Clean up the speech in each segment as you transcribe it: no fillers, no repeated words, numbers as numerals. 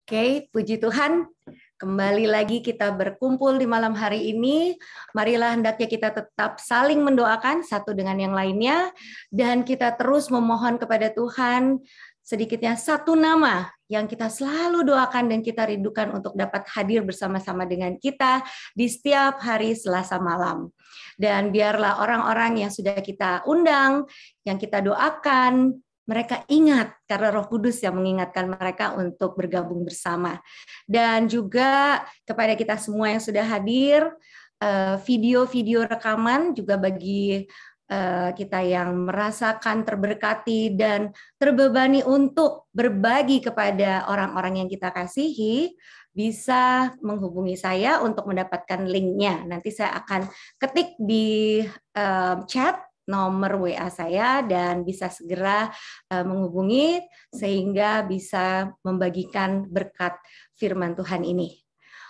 Oke, puji Tuhan. Kembali lagi kita berkumpul di malam hari ini. Marilah hendaknya kita tetap saling mendoakan satu dengan yang lainnya. Dan kita terus memohon kepada Tuhan sedikitnya satu nama yang kita selalu doakan dan kita rindukan untuk dapat hadir bersama-sama dengan kita di setiap hari Selasa malam. Dan biarlah orang-orang yang sudah kita undang, yang kita doakan, mereka ingat karena Roh Kudus yang mengingatkan mereka untuk bergabung bersama. Dan juga kepada kita semua yang sudah hadir, video-video rekaman juga bagi kita yang merasakan terberkati dan terbebani untuk berbagi kepada orang-orang yang kita kasihi, bisa menghubungi saya untuk mendapatkan linknya. Nanti saya akan ketik di chat nomor WA saya dan bisa segera menghubungi sehingga bisa membagikan berkat firman Tuhan ini.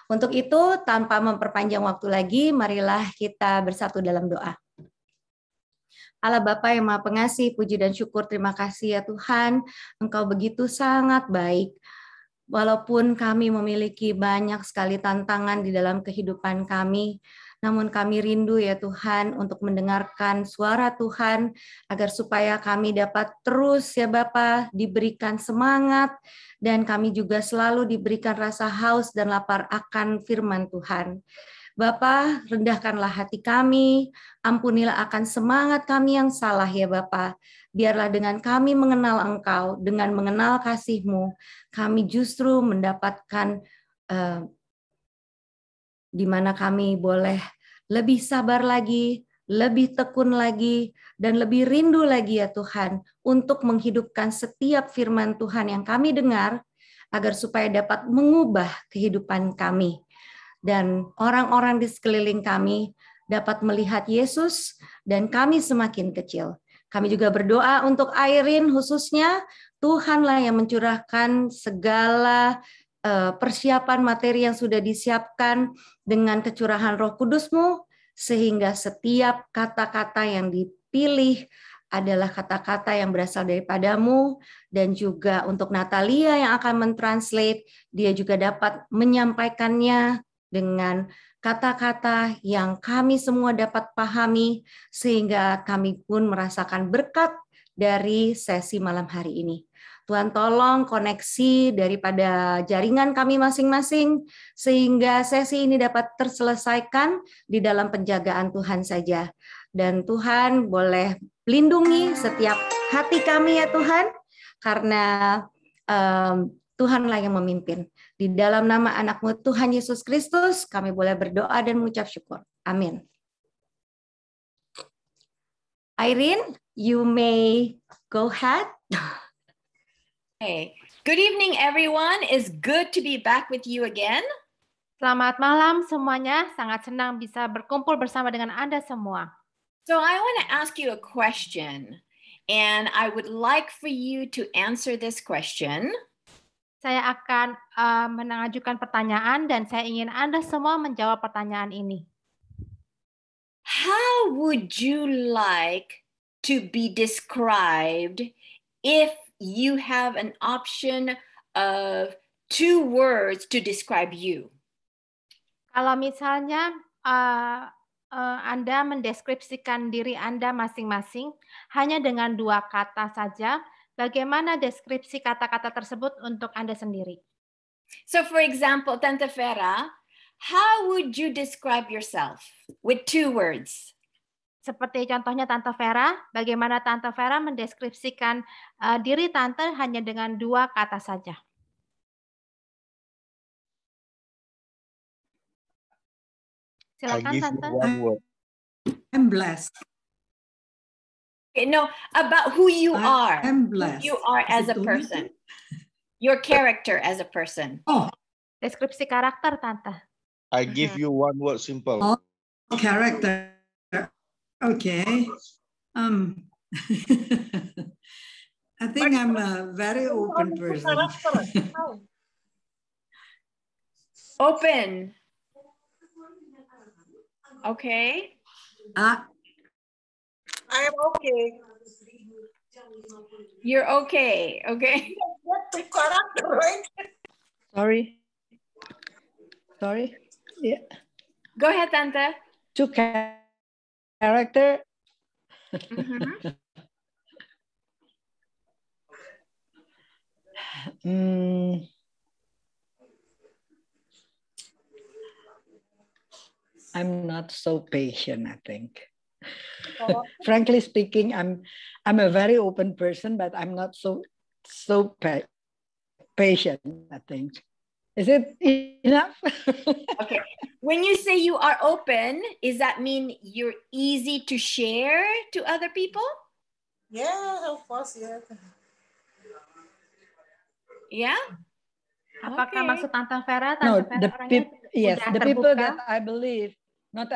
Untuk itu, tanpa memperpanjang waktu lagi, marilah kita bersatu dalam doa. Allah Bapa yang Maha Pengasih, puji dan syukur, terima kasih ya Tuhan, Engkau begitu sangat baik. Walaupun kami memiliki banyak sekali tantangan di dalam kehidupan kami, namun kami rindu ya Tuhan untuk mendengarkan suara Tuhan, agar supaya kami dapat terus ya Bapa diberikan semangat, dan kami juga selalu diberikan rasa haus dan lapar akan firman Tuhan. Bapa, rendahkanlah hati kami, ampunilah akan semangat kami yang salah ya Bapa. Biarlah dengan kami mengenal Engkau, dengan mengenal kasih-Mu, kami justru mendapatkan di mana kami boleh lebih sabar lagi, lebih tekun lagi, dan lebih rindu lagi ya Tuhan, untuk menghidupkan setiap firman Tuhan yang kami dengar, agar supaya dapat mengubah kehidupan kami. Dan orang-orang di sekeliling kami dapat melihat Yesus dan kami semakin kecil. Kami juga berdoa untuk Airin khususnya, Tuhanlah yang mencurahkan segala persiapan materi yang sudah disiapkan dengan kecurahan Roh Kudus-Mu, sehingga setiap kata-kata yang dipilih adalah kata-kata yang berasal daripadamu, dan juga untuk Natalia yang akan mentranslate, dia juga dapat menyampaikannya dengan kata-kata yang kami semua dapat pahami, sehingga kami pun merasakan berkat dari sesi malam hari ini. Tuhan tolong koneksi daripada jaringan kami masing-masing, sehingga sesi ini dapat terselesaikan di dalam penjagaan Tuhan saja. Dan Tuhan boleh lindungi setiap hati kami ya Tuhan, karena Tuhanlah yang memimpin. Di dalam nama anak-Mu Tuhan Yesus Kristus, kami boleh berdoa dan mengucap syukur. Amin. Irene, you may go ahead. Hey, good evening everyone. It's good to be back with you again. Selamat malam semuanya, sangat senang bisa berkumpul bersama dengan Anda semua. So I want to ask you a question, and I would like for you to answer this question. Saya akan mengajukan pertanyaan dan saya ingin Anda semua menjawab pertanyaan ini. How would you like to be described if you have an option of 2 words to describe you? Kalau misalnya Anda mendeskripsikan diri Anda masing-masing hanya dengan 2 kata saja, bagaimana deskripsi kata-kata tersebut untuk Anda sendiri? So for example, Tante Vera, how would you describe yourself with 2 words? Seperti contohnya Tante Vera, bagaimana Tante Vera mendeskripsikan diri Tante hanya dengan 2 kata saja? Silakan Tante. I'm blessed. Okay, no, about who you are. I'm blessed. Who you are as a person. Your character as a person. Oh, Deskripsi karakter Tante. I give you 1 word simple. oh, character. Okay. I think I'm a very open person. Open. Okay. I am okay. You're okay. Okay. That's the character, right? Sorry. Yeah. Go ahead, Tante. Two character. I'm not so patient, I think. Frankly speaking, I'm a very open person, but I'm not so patient, I think. Is it enough? Okay. When you say you are open, does that mean you're easy to share to other people? Yeah, of course, yeah. Yeah? Apakah Okay. maksud Tante Vera? No, Tante Vera orangnya yes, mudah the people terbuka. that I believe, not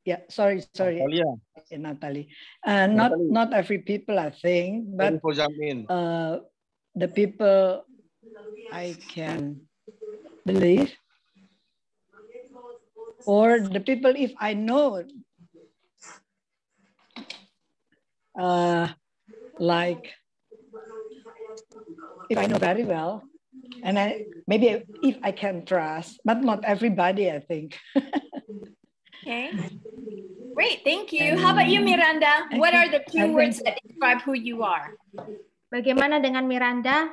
yeah, sorry, Natalia. Natalie. Natalie. Not every people, I think, but For jump in. the people I can believe, or the people if I know, like if I know very well, and maybe if I can trust, but not everybody, I think. Okay. Great, thank you. How about you, Miranda? What are the two words that describe who you are? Bagaimana dengan Miranda?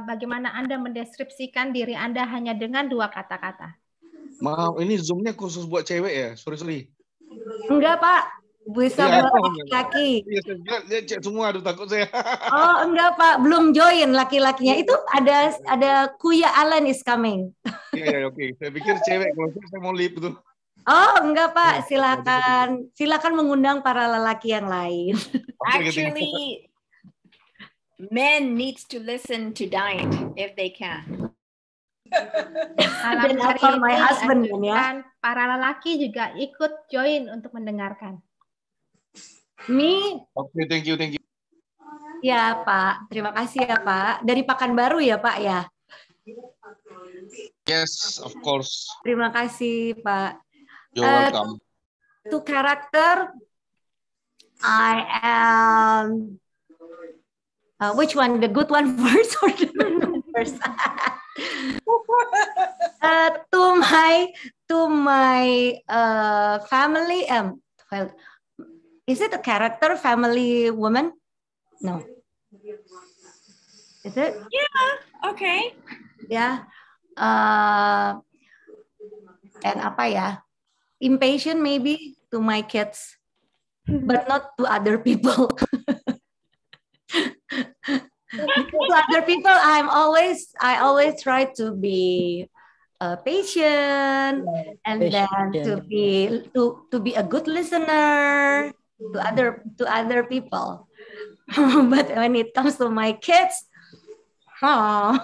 Bagaimana Anda mendeskripsikan diri Anda hanya dengan 2 kata-kata? Maaf, ini Zoom-nya khusus buat cewek ya? Sorry. Enggak, Pak. Bisa Iya, buat laki-laki. Iya, saya bilang, dia cek semua, aduh takut saya. Oh, enggak, Pak. Belum join laki-lakinya. Itu ada Kuya Alan is coming. Iya, oke. Saya pikir cewek, kalau saya mau lip tuh. Oh, enggak, Pak. Silakan mengundang para lelaki yang lain. Actually, men needs to listen to Dine if they can. Malam hari for my ini husband, dan para lelaki juga ikut join untuk mendengarkan. Oke, thank you. Ya, Pak. Terima kasih ya, Pak. Dari Pekanbaru ya, Pak ya? Yes, of course. Terima kasih, Pak. You're welcome. To character, I am... which one? The good one first or the bad one first? To my family, well, is it a character, family woman? No. Is it? Yeah, okay. Yeah. And apa ya? Impatient maybe to my kids, but not to other people. To other people, I always try to be patient and then to be a good listener to other people. But when it comes to my kids, yeah,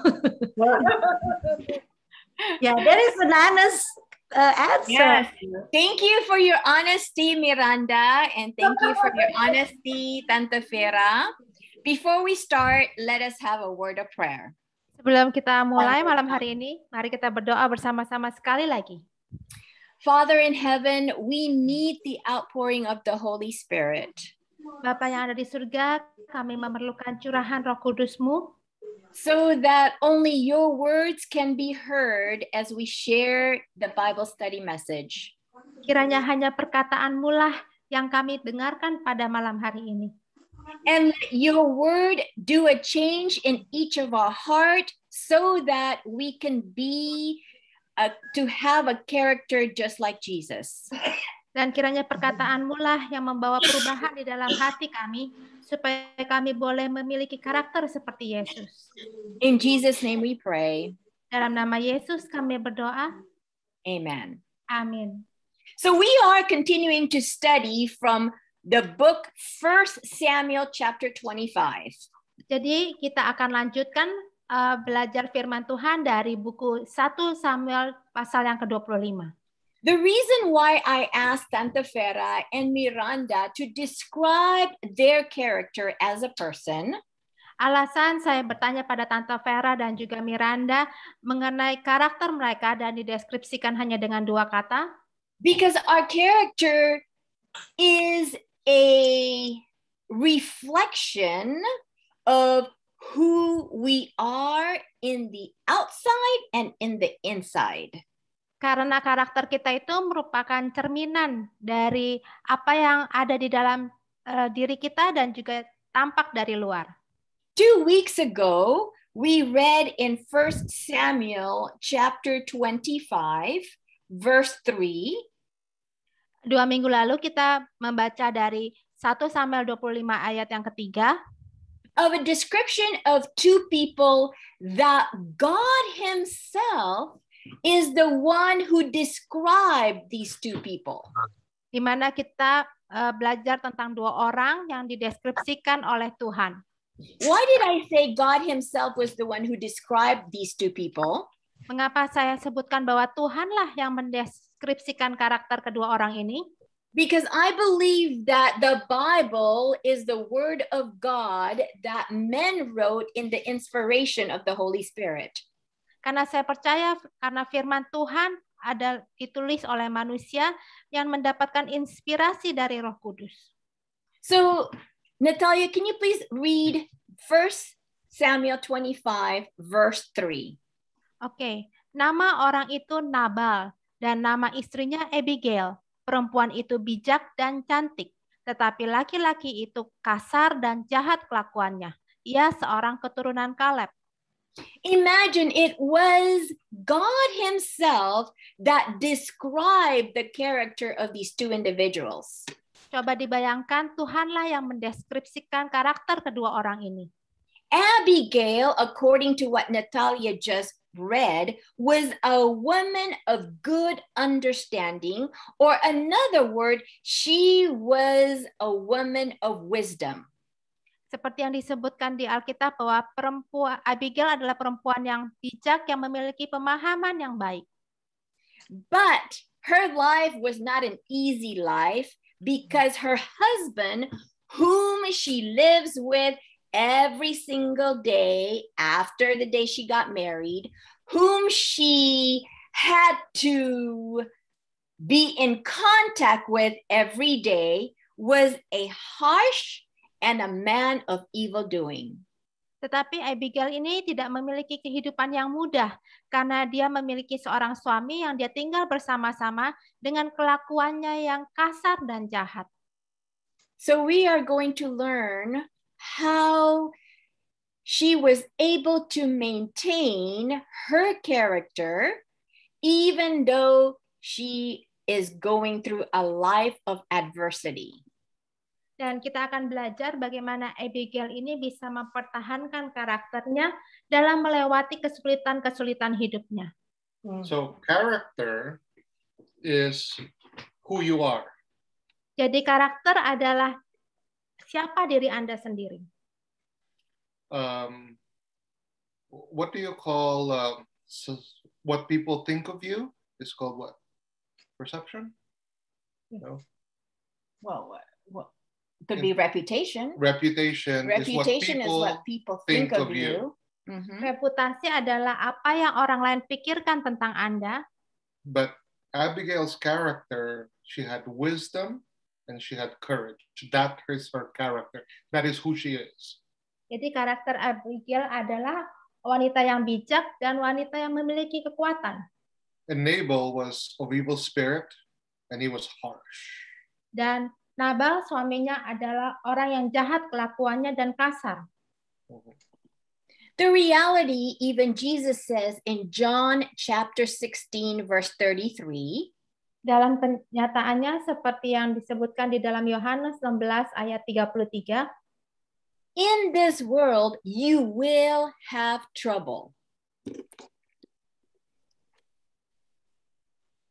that is an honest answer. Yes. Thank you for your honesty, Miranda, and thank you for your honesty, Tante Vera. Before we start, let us have a word of prayer. Sebelum kita mulai malam hari ini, mari kita berdoa bersama-sama sekali lagi. Father in heaven, we need the outpouring of the Holy Spirit. Bapa yang ada di surga, kami memerlukan curahan Roh Kudus-Mu, so that only your words can be heard as we share the Bible study message. Kiranya hanya perkataan-Mu lah yang kami dengarkan pada malam hari ini. And let your word do a change in each of our heart so that we can be to have a character just like Jesus. Dan kiranya perkataan-Mu lah yang membawa perubahan di dalam hati kami supaya kami boleh memiliki karakter seperti Yesus. In Jesus' name we pray. Dalam nama Yesus kami berdoa. Amen. Amin. So we are continuing to study from the book 1 Samuel chapter 25. Jadi kita akan lanjutkan belajar firman Tuhan dari buku 1 Samuel pasal yang ke-25. The reason why I asked Tante Vera and Miranda to describe their character as a person, alasan saya bertanya pada Tante Vera dan juga Miranda mengenai karakter mereka dan dideskripsikan hanya dengan 2 kata, because our character is a reflection of who we are in the outside and in the inside. Karena karakter kita itu merupakan cerminan dari apa yang ada di dalam diri kita dan juga tampak dari luar. 2 weeks ago, we read in 1 Samuel chapter 25, verse 3. 2 minggu lalu kita membaca dari 1 Samuel 25 ayat yang ketiga. Of a description of two people that God himself is the one who described these two people. Di mana kita belajar tentang dua orang yang dideskripsikan oleh Tuhan. Why did I say God himself was the one who described these two people? Mengapa saya sebutkan bahwa Tuhanlah yang mendeskripsikan karakter kedua orang ini? Because I believe that the Bible is the word of God that men wrote in the inspiration of the Holy Spirit. Karena saya percaya karena firman Tuhan ada ditulis oleh manusia yang mendapatkan inspirasi dari Roh Kudus. So, Natalia, can you please read 1 Samuel 25 verse 3? Oke, nama orang itu Nabal dan nama istrinya Abigail. Perempuan itu bijak dan cantik, tetapi laki-laki itu kasar dan jahat kelakuannya. Ia seorang keturunan Kaleb. Imagine it was God himself that described the character of these two individuals. Coba dibayangkan Tuhanlah yang mendeskripsikan karakter kedua orang ini. Abigail, according to what Natalia just read, was a woman of good understanding, or another word, she was a woman of wisdom. Seperti yang disebutkan di Alkitab bahwa perempuan Abigail adalah perempuan yang bijak yang memiliki pemahaman yang baik. But her life was not an easy life because her husband, whom she lives with every single day after the day she got married, whom she had to be in contact with every day, was a harsh and a man of evil doing. Tetapi Abigail ini tidak memiliki kehidupan yang mudah karena dia memiliki seorang suami yang dia tinggal bersama-sama dengan kelakuannya yang kasar dan jahat. So we are going to learn how she was able to maintain her character even though she is going through a life of adversity. Dan kita akan belajar bagaimana Abigail ini bisa mempertahankan karakternya dalam melewati kesulitan-kesulitan hidupnya. So character is who you are. Jadi karakter adalah siapa diri Anda sendiri. What do you call what people think of you is called what? Perception? No. Well, could be reputation. Reputation Reputation is what people think of you. Mm-hmm. Reputasi adalah apa yang orang lain pikirkan tentang Anda. But Abigail's character, she had wisdom and she had courage. That is her character. That is who she is. Jadi karakter Abigail adalah wanita yang bijak dan wanita yang memiliki kekuatan. And Nabal was of evil spirit and he was harsh. Dan Nabal suaminya adalah orang yang jahat kelakuannya dan kasar. The reality, even Jesus says in John chapter 16, verse 33, dalam kenyataannya seperti yang disebutkan di dalam Yohanes 16 ayat 33, in this world you will have trouble.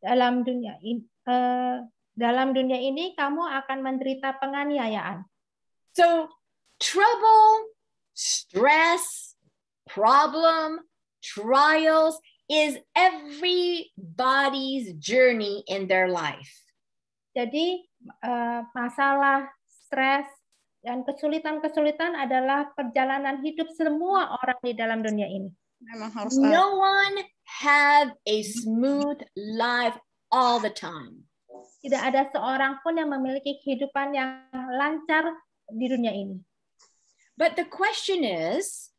Dalam dunia ini kamu akan menderita penganiayaan. So trouble, stress, problem, trials is everybody's journey in their life. Jadi masalah, stres, dan kesulitan-kesulitan adalah perjalanan hidup semua orang di dalam dunia ini. No one have a smooth life all the time. Tidak ada seorang pun yang memiliki kehidupan yang lancar di dunia ini. But the question is,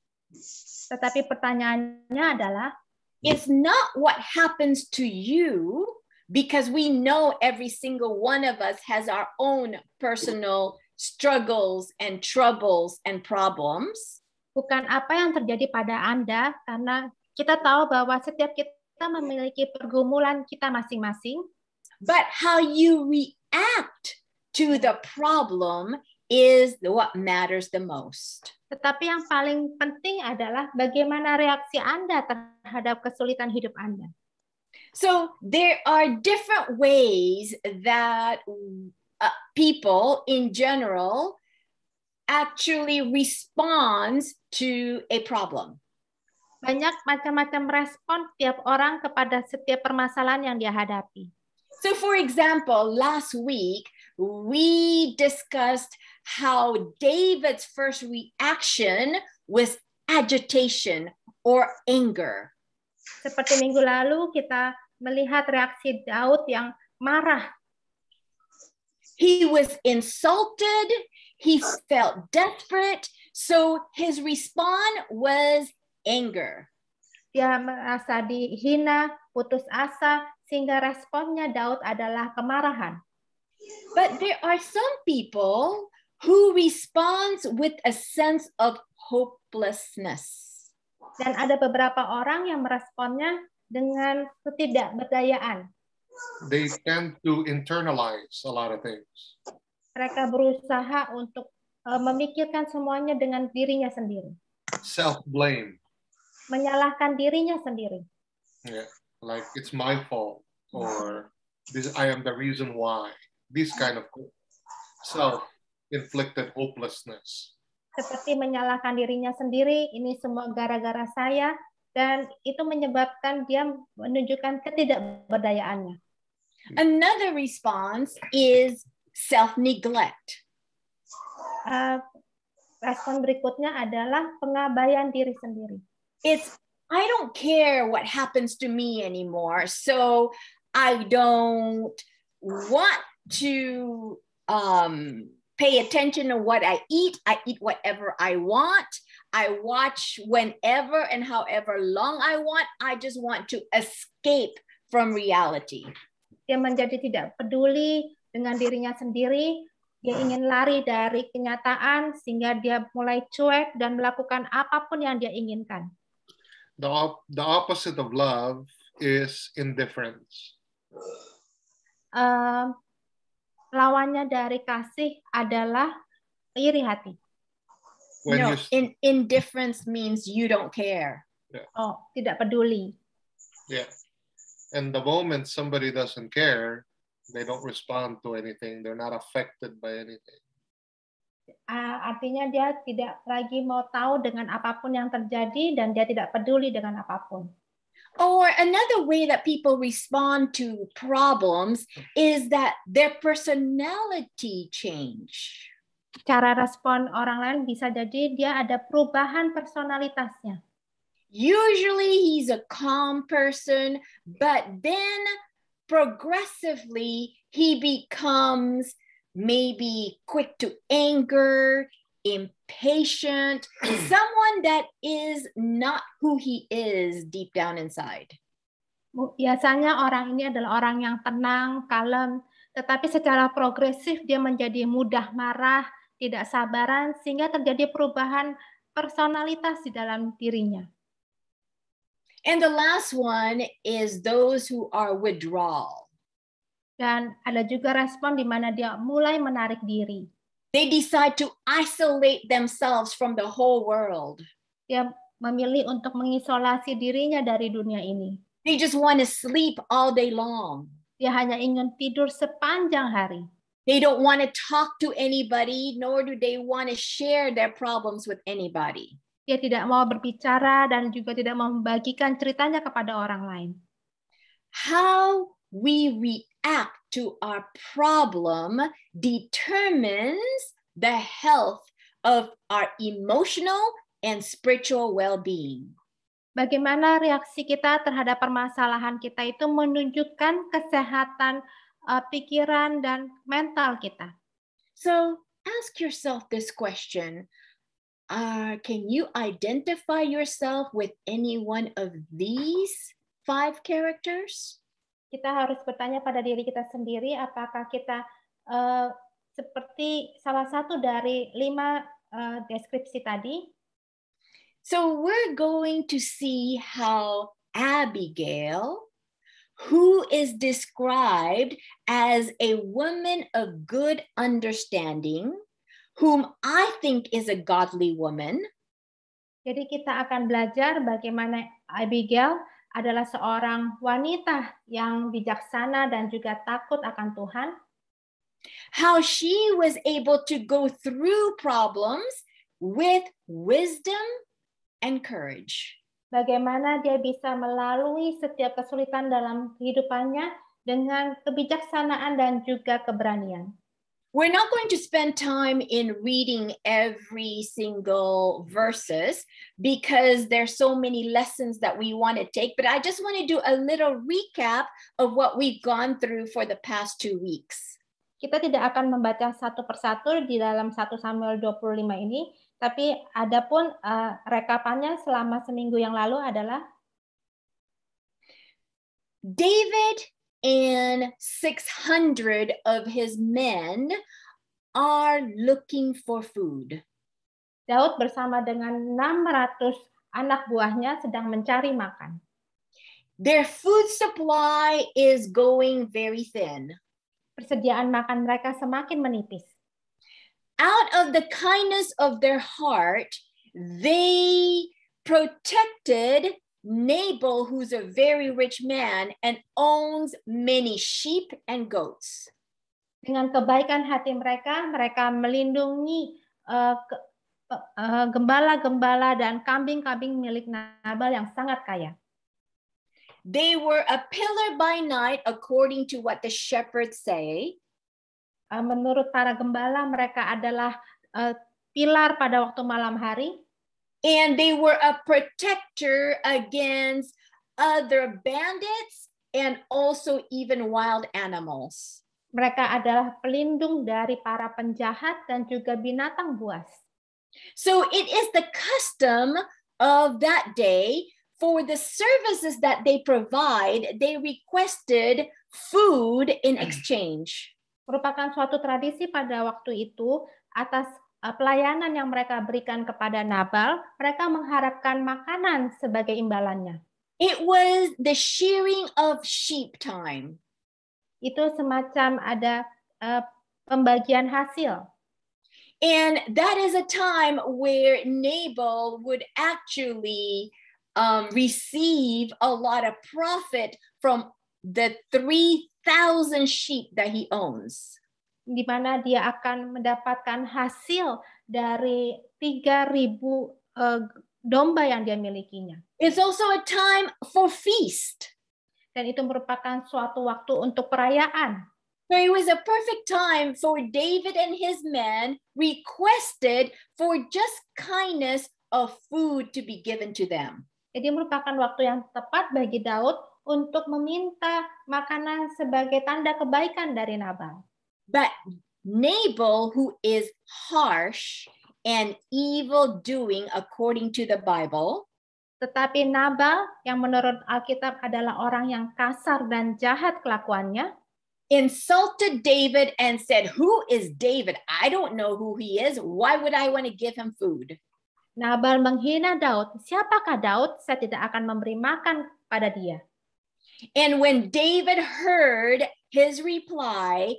Tetapi pertanyaannya adalah, it's not what happens to you, because we know every single one of us has our own personal struggles and troubles and problems. bukan apa yang terjadi pada Anda, karena kita tahu bahwa setiap kita memiliki pergumulan kita masing-masing. But how you react to the problem is what matters the most. Tetapi yang paling penting adalah bagaimana reaksi Anda terhadap kesulitan hidup Anda. So there are different ways that people in general actually responds to a problem. Banyak macam-macam respon tiap orang kepada setiap permasalahan yang dia hadapi. So for example, last week, we discussed how David's first reaction was agitation or anger. Seperti minggu lalu kita melihat reaksi Daud yang marah. He was insulted, he felt desperate, so his response was anger. Dia merasa dihina, putus asa, sehingga responnya Daud adalah kemarahan. But there are some people who responds with a sense of hopelessness. Dan ada beberapa orang yang meresponnya dengan ketidakberdayaan. They tend to internalize a lot of things. Mereka berusaha untuk memikirkan semuanya dengan dirinya sendiri. Self-blame. Menyalahkan dirinya sendiri. Yeah, like it's my fault, or this I am the reason why. This kind of self-inflicted hopelessness. Seperti menyalahkan dirinya sendiri, ini semua gara-gara saya, dan itu menyebabkan dia menunjukkan ketidakberdayaannya. Another response is self-neglect. Respon berikutnya adalah pengabaian diri sendiri. It's, I don't care what happens to me anymore, so I don't want to pay attention to what I eat. I eat whatever I want. I watch whenever and however long I want. I just want to escape from reality. Dia menjadi tidak peduli dengan dirinya sendiri. Dia ingin lari dari kenyataan sehingga dia mulai cuek dan melakukan apapun yang dia inginkan. The opposite of love is indifference. Lawannya dari kasih adalah iri hati. No, indifference means you don't care. Yeah. Oh, tidak peduli. Yeah. And the moment somebody doesn't care, they don't respond to anything. They're not affected by anything. Artinya dia tidak lagi mau tahu dengan apapun yang terjadi dan dia tidak peduli dengan apapun. Or another way that people respond to problems is that their personality change. Cara respon orang lain bisa jadi dia ada perubahan personalitasnya. Usually he's a calm person, but then progressively he becomes maybe quick to anger, impatient, someone that is not who he is deep down inside. Biasanya orang ini adalah orang yang tenang, kalem, tetapi secara progresif dia menjadi mudah marah, tidak sabaran, sehingga terjadi perubahan personalitas di dalam dirinya. And the last one is those who are withdrawal. Dan ada juga respon di mana dia mulai menarik diri. They decide to isolate themselves from the whole world. Dia memilih untuk mengisolasi dirinya dari dunia ini. They just want to sleep all day long. Dia hanya ingin tidur sepanjang hari. They don't want to talk to anybody, nor do they want to share their problems with anybody. Dia tidak mau berbicara dan juga tidak mau membagikan ceritanya kepada orang lain. How we react to our problem determines the health of our emotional and spiritual well-being. Bagaimana reaksi kita terhadap permasalahan kita itu menunjukkan kesehatan pikiran dan mental kita. So ask yourself this question. can you identify yourself with any one of these 5 characters? Kita harus bertanya pada diri kita sendiri, apakah kita seperti salah satu dari 5 deskripsi tadi. So we're going to see how Abigail, who is described as a woman of good understanding, whom I think is a godly woman. Jadi kita akan belajar bagaimana Abigail adalah seorang wanita yang bijaksana dan juga takut akan Tuhan. How she was able to go through problems with wisdom and courage. Bagaimana dia bisa melalui setiap kesulitan dalam kehidupannya dengan kebijaksanaan dan juga keberanian. We're not going to spend time in reading every single verses because there's so many lessons that we want to take, but I just want to do a little recap of what we've gone through for the past 2 weeks. Kita tidak akan membaca satu persatu di dalam 1 Samuel 25 ini, tapi adapun rekapannya selama seminggu yang lalu adalah David and 600 of his men are looking for food. Daud bersama dengan 600 anak buahnya sedang mencari makan. Their food supply is going very thin. Persediaan makan mereka semakin menipis. Out of the kindness of their heart, they protected Nabal, who's a very rich man and owns many sheep and goats. Dengan kebaikan hati mereka, mereka melindungi gembala-gembala dan kambing-kambing milik Nabal yang sangat kaya. They were a pillar by night, according to what the shepherds say. Menurut para gembala, mereka adalah pilar pada waktu malam hari. And they were a protector against other bandits and also even wild animals. Mereka adalah pelindung dari para penjahat dan juga binatang buas. So it is the custom of that day for the services that they provide, they requested food in exchange. Merupakan suatu tradisi pada waktu itu atas pelayanan yang mereka berikan kepada Nabal, mereka mengharapkan makanan sebagai imbalannya. It was the shearing of sheep time. Itu semacam ada pembagian hasil. And that is a time where Nabal would actually receive a lot of profit from the 3,000 sheep that he owns. Di mana dia akan mendapatkan hasil dari 3.000 domba yang dia milikinya. It's also a time for feast. Dan itu merupakan suatu waktu untuk perayaan. So it was a perfect time for David and his men requested for just kindness of food to be given to them. Jadi merupakan waktu yang tepat bagi Daud untuk meminta makanan sebagai tanda kebaikan dari Nabal. But Nabal, who is harsh and evil doing according to the Bible, tetapi Nabal yang menurut Alkitab adalah orang yang kasar dan jahat kelakuannya, insulted David and said, "Who is David? I don't know who he is. Why would I want to give him food?" Nabal menghina Daud. Siapakah Daud? Saya tidak akan memberi makan pada dia. And when David heard his reply,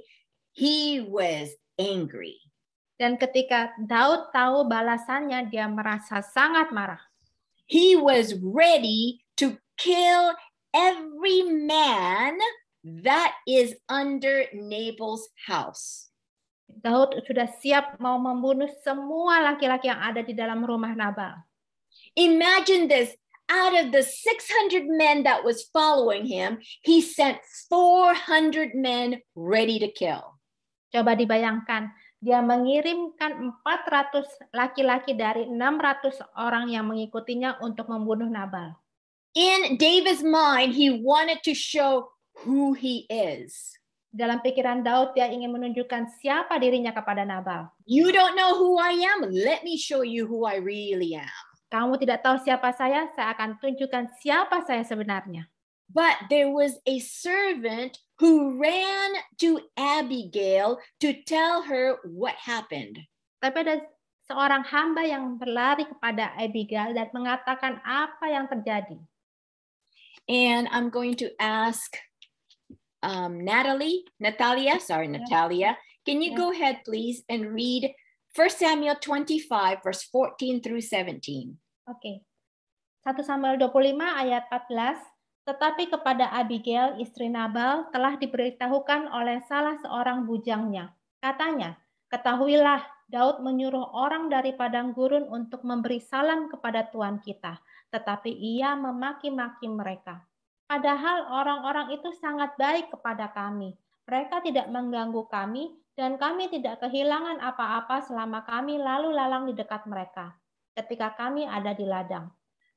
he was angry. Dan ketika Daud tahu balasannya, dia merasa sangat marah. He was ready to kill every man that is under Nabal's house. Daud sudah siap mau membunuh semua laki-laki yang ada di dalam rumah Nabal. Imagine this. Out of the 600 men that was following him, he sent 400 men ready to kill. Coba dibayangkan, dia mengirimkan 400 laki-laki dari 600 orang yang mengikutinya untuk membunuh Nabal. In David's mind, he wanted to show who he is. Dalam pikiran Daud, dia ingin menunjukkan siapa dirinya kepada Nabal. You don't know who I am? Let me show you who I really am. Kamu tidak tahu siapa saya akan tunjukkan siapa saya sebenarnya. But there was a servant who ran to Abigail to tell her what happened. Tapi ada seorang hamba yang berlari kepada Abigail dan mengatakan apa yang terjadi. And I'm going to ask Natalia, can you go ahead, please, and read 1 Samuel 25, verse 14 through 17. Oke. 1 Samuel 25 ayat 14. Tetapi kepada Abigail, istri Nabal, telah diberitahukan oleh salah seorang bujangnya. Katanya, ketahuilah, Daud menyuruh orang dari padang gurun untuk memberi salam kepada Tuhan kita, tetapi ia memaki-maki mereka. Padahal orang-orang itu sangat baik kepada kami. Mereka tidak mengganggu kami, dan kami tidak kehilangan apa-apa selama kami lalu lalang di dekat mereka, ketika kami ada di ladang.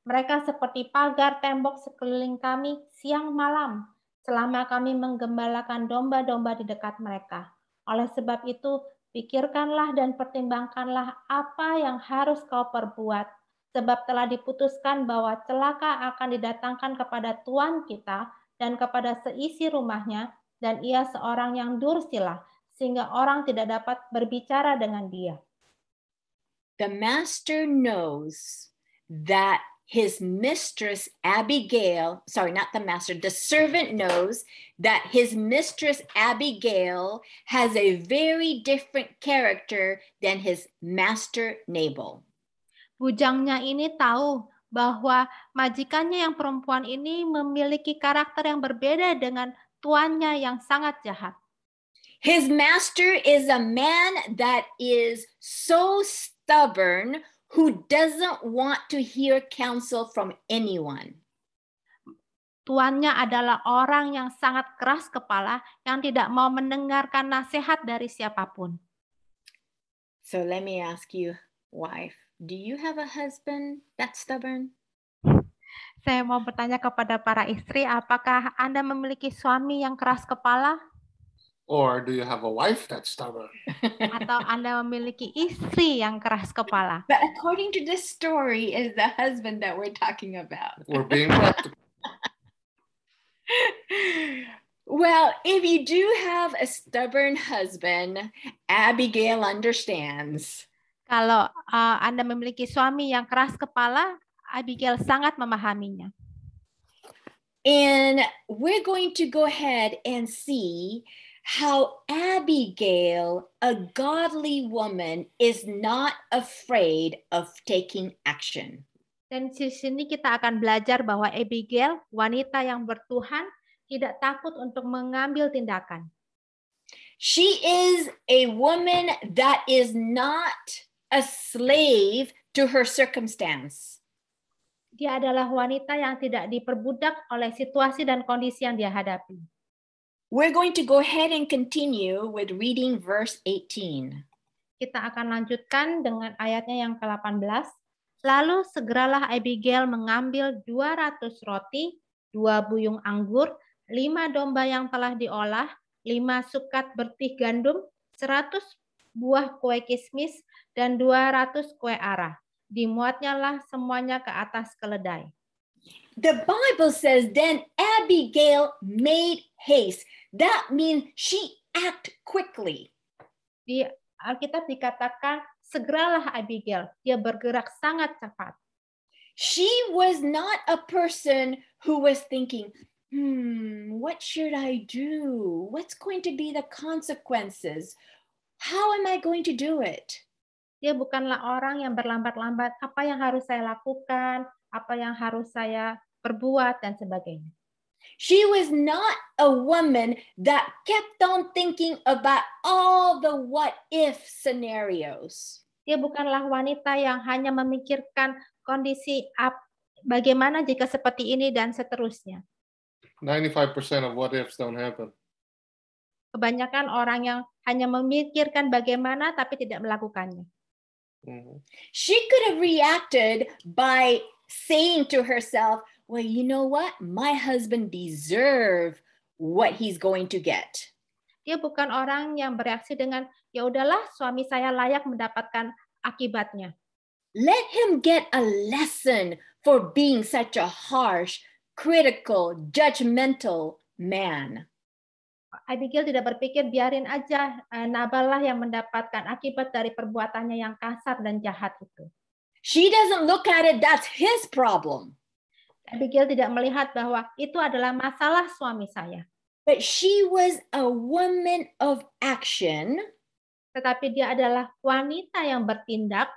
Mereka seperti pagar tembok sekeliling kami siang malam, selama kami menggembalakan domba-domba di dekat mereka. Oleh sebab itu, pikirkanlah dan pertimbangkanlah apa yang harus kau perbuat, sebab telah diputuskan bahwa celaka akan didatangkan kepada Tuan kita dan kepada seisi rumahnya, dan ia seorang yang dursila, sehingga orang tidak dapat berbicara dengan dia. The master knows that his mistress Abigail, the servant knows that his mistress Abigail has a very different character than his master Nabal. Bujangnya ini tahu bahwa majikannya yang perempuan ini memiliki karakter yang berbeda dengan tuannya yang sangat jahat. His master is a man that is so stubborn who doesn't want to hear counsel from anyone. Tuannya adalah orang yang sangat keras kepala yang tidak mau mendengarkan nasihat dari siapapun. So let me ask you, wife, do you have a husband that's stubborn? Saya mau bertanya kepada para istri, apakah Anda memiliki suami yang keras kepala? Or do you have a wife that's stubborn? Atau Anda memiliki istri yang keras kepala? But according to this story is the husband that we're talking about. We're being practical. Well, if you do have a stubborn husband, Abigail understands. Kalau Anda memiliki suami yang keras kepala, Abigail sangat memahaminya. And we're going to go ahead and see how Abigail, a godly woman, is not afraid of taking action. Dan di sini kita akan belajar bahwa Abigail, wanita yang bertuhan, tidak takut untuk mengambil tindakan. She is a woman that is not a slave to her circumstance. Dia adalah wanita yang tidak diperbudak oleh situasi dan kondisi yang dia hadapi. We're going to go ahead and continue with reading verse 18. Kita akan lanjutkan dengan ayatnya yang ke-18. Lalu segeralah Abigail mengambil 200 roti, 2 buyung anggur, 5 domba yang telah diolah, 5 sukat bertih gandum, 100 buah kue kismis, dan 200 kue arah. Dimuatnya lah semuanya ke atas keledai. The Bible says, then Abigail made haste. That means she acted quickly. Di Alkitab dikatakan, segeralah Abigail. Dia bergerak sangat cepat. She was not a person who was thinking, what should I do? What's going to be the consequences? How am I going to do it? Dia bukanlah orang yang berlambat-lambat, apa yang harus saya lakukan, apa yang harus saya perbuat, dan sebagainya. She was not a woman that kept on thinking about all the what-if scenarios. Dia bukanlah wanita yang hanya memikirkan kondisi bagaimana jika seperti ini dan seterusnya. 95% of what-ifs don't happen. Kebanyakan orang yang hanya memikirkan bagaimana tapi tidak melakukannya. She could have reacted by saying to herself, well, you know what? My husband deserves what he's going to get. Dia bukan orang yang bereaksi dengan, ya udahlah suami saya layak mendapatkan akibatnya. Let him get a lesson for being such a harsh, critical, judgmental man. Abigail tidak berpikir biarin aja Nabal lah yang mendapatkan akibat dari perbuatannya yang kasar dan jahat itu. She doesn't look at it, that's his problem. Abigail tidak melihat bahwa itu adalah masalah suami saya. But she was a woman of action. Tetapi dia adalah wanita yang bertindak.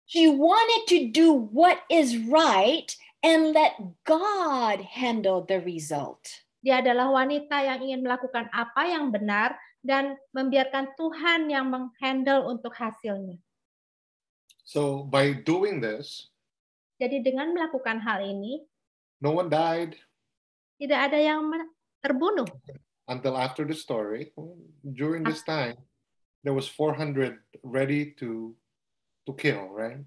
She wanted to do what is right and let God handle the result. Dia adalah wanita yang ingin melakukan apa yang benar dan membiarkan Tuhan yang menghandle untuk hasilnya. So by doing this, jadi dengan melakukan hal ini, no one died. Tidak ada yang terbunuh. Until after the story, during this time, there was 400 ready to kill, right?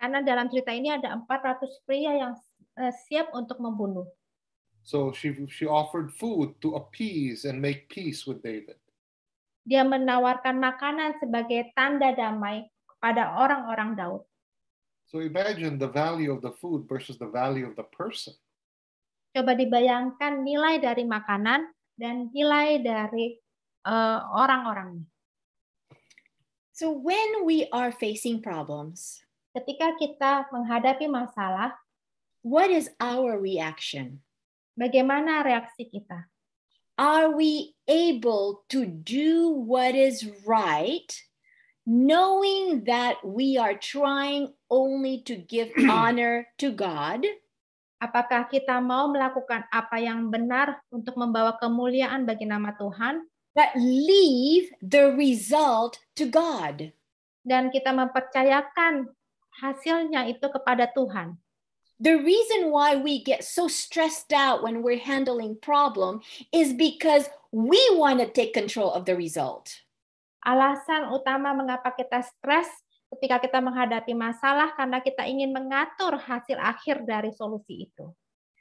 Karena dalam cerita ini ada 400 pria yang siap untuk membunuh. So she offered food to appease and make peace with David. Dia menawarkan makanan sebagai tanda damai kepada orang-orang Daud. So imagine the value of the food versus the value of the person. Coba dibayangkan nilai dari makanan dan nilai dari orang-orangnya. So when we are facing problems, ketika kita menghadapi masalah, what is our reaction? Bagaimana reaksi kita? Are we able to do what is right, knowing that we are trying only to give honor to God? Apakah kita mau melakukan apa yang benar untuk membawa kemuliaan bagi nama Tuhan? But leave the result to God. Dan kita mempercayakan hasilnya itu kepada Tuhan. The reason why we get so stressed out when we're handling problem is because we want to take control of the result. Alasan utama mengapa kita stres ketika kita menghadapi masalah karena kita ingin mengatur hasil akhir dari solusi itu.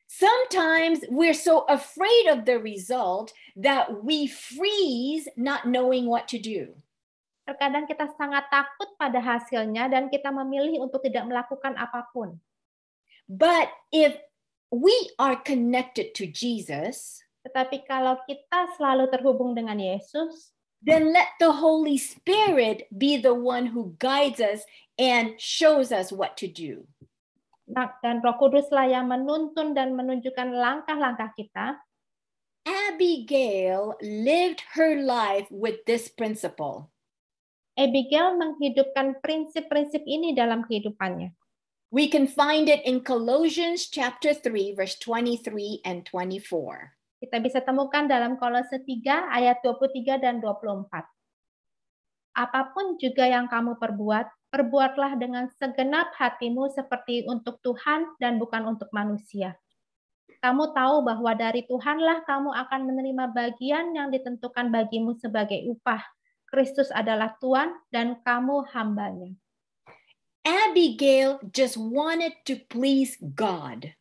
Sometimes we're so afraid of the result that we freeze not knowing what to do. Terkadang kita sangat takut pada hasilnya dan kita memilih untuk tidak melakukan apapun. But if we are connected to Jesus, tetapi kalau kita selalu terhubung dengan Yesus, then let the Holy Spirit be the one who guides us and shows us what to do. Dan Roh Kuduslah yang menuntun dan menunjukkan langkah-langkah kita. Abigail lived her life with this principle. Abigail menghidupkan prinsip-prinsip ini dalam kehidupannya. We can find it in Colossians chapter 3 verse 23 and 24. Kita bisa temukan dalam Kolose 3 ayat 23 dan 24. Apapun juga yang kamu perbuat, perbuatlah dengan segenap hatimu seperti untuk Tuhan dan bukan untuk manusia. Kamu tahu bahwa dari Tuhanlah kamu akan menerima bagian yang ditentukan bagimu sebagai upah. Kristus adalah Tuhan dan kamu hambanya. Abigail just wanted to please God.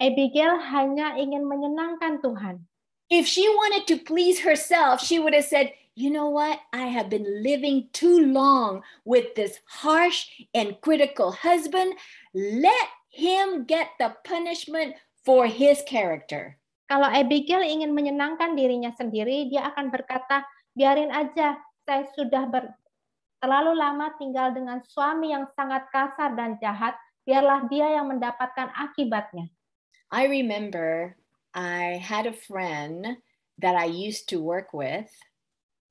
Abigail hanya ingin menyenangkan Tuhan. If she wanted to please herself, she would have said, you know what? I have been living too long with this harsh and critical husband. Let him get the punishment for his character. Kalau Abigail ingin menyenangkan dirinya sendiri, dia akan berkata, biarin aja, saya sudah terlalu lama tinggal dengan suami yang sangat kasar dan jahat, biarlah dia yang mendapatkan akibatnya. I remember I had a friend that I used to work with.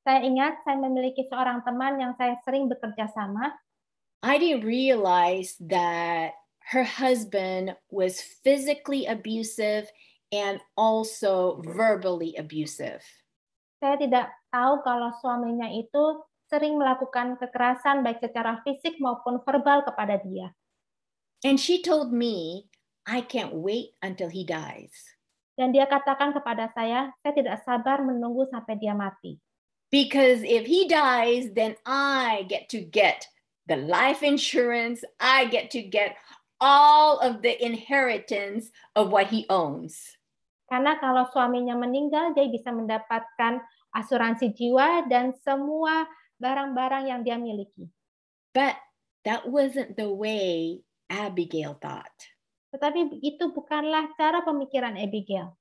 Saya ingat saya memiliki seorang teman yang saya sering bekerja sama. I didn't realize that her husband was physically abusive and also verbally abusive. Saya tidak tahu kalau suaminya itu sering melakukan kekerasan baik secara fisik maupun verbal kepada dia. And she told me, I can't wait until he dies. Dan dia katakan kepada saya tidak sabar menunggu sampai dia mati. Because if he dies, then I get to get the life insurance, I get to get all of the inheritance of what he owns. Karena kalau suaminya meninggal, dia bisa mendapatkan asuransi jiwa, dan semua barang-barang yang dia miliki. But that wasn't the way Abigail thought. Tetapi itu bukanlah cara pemikiran Abigail.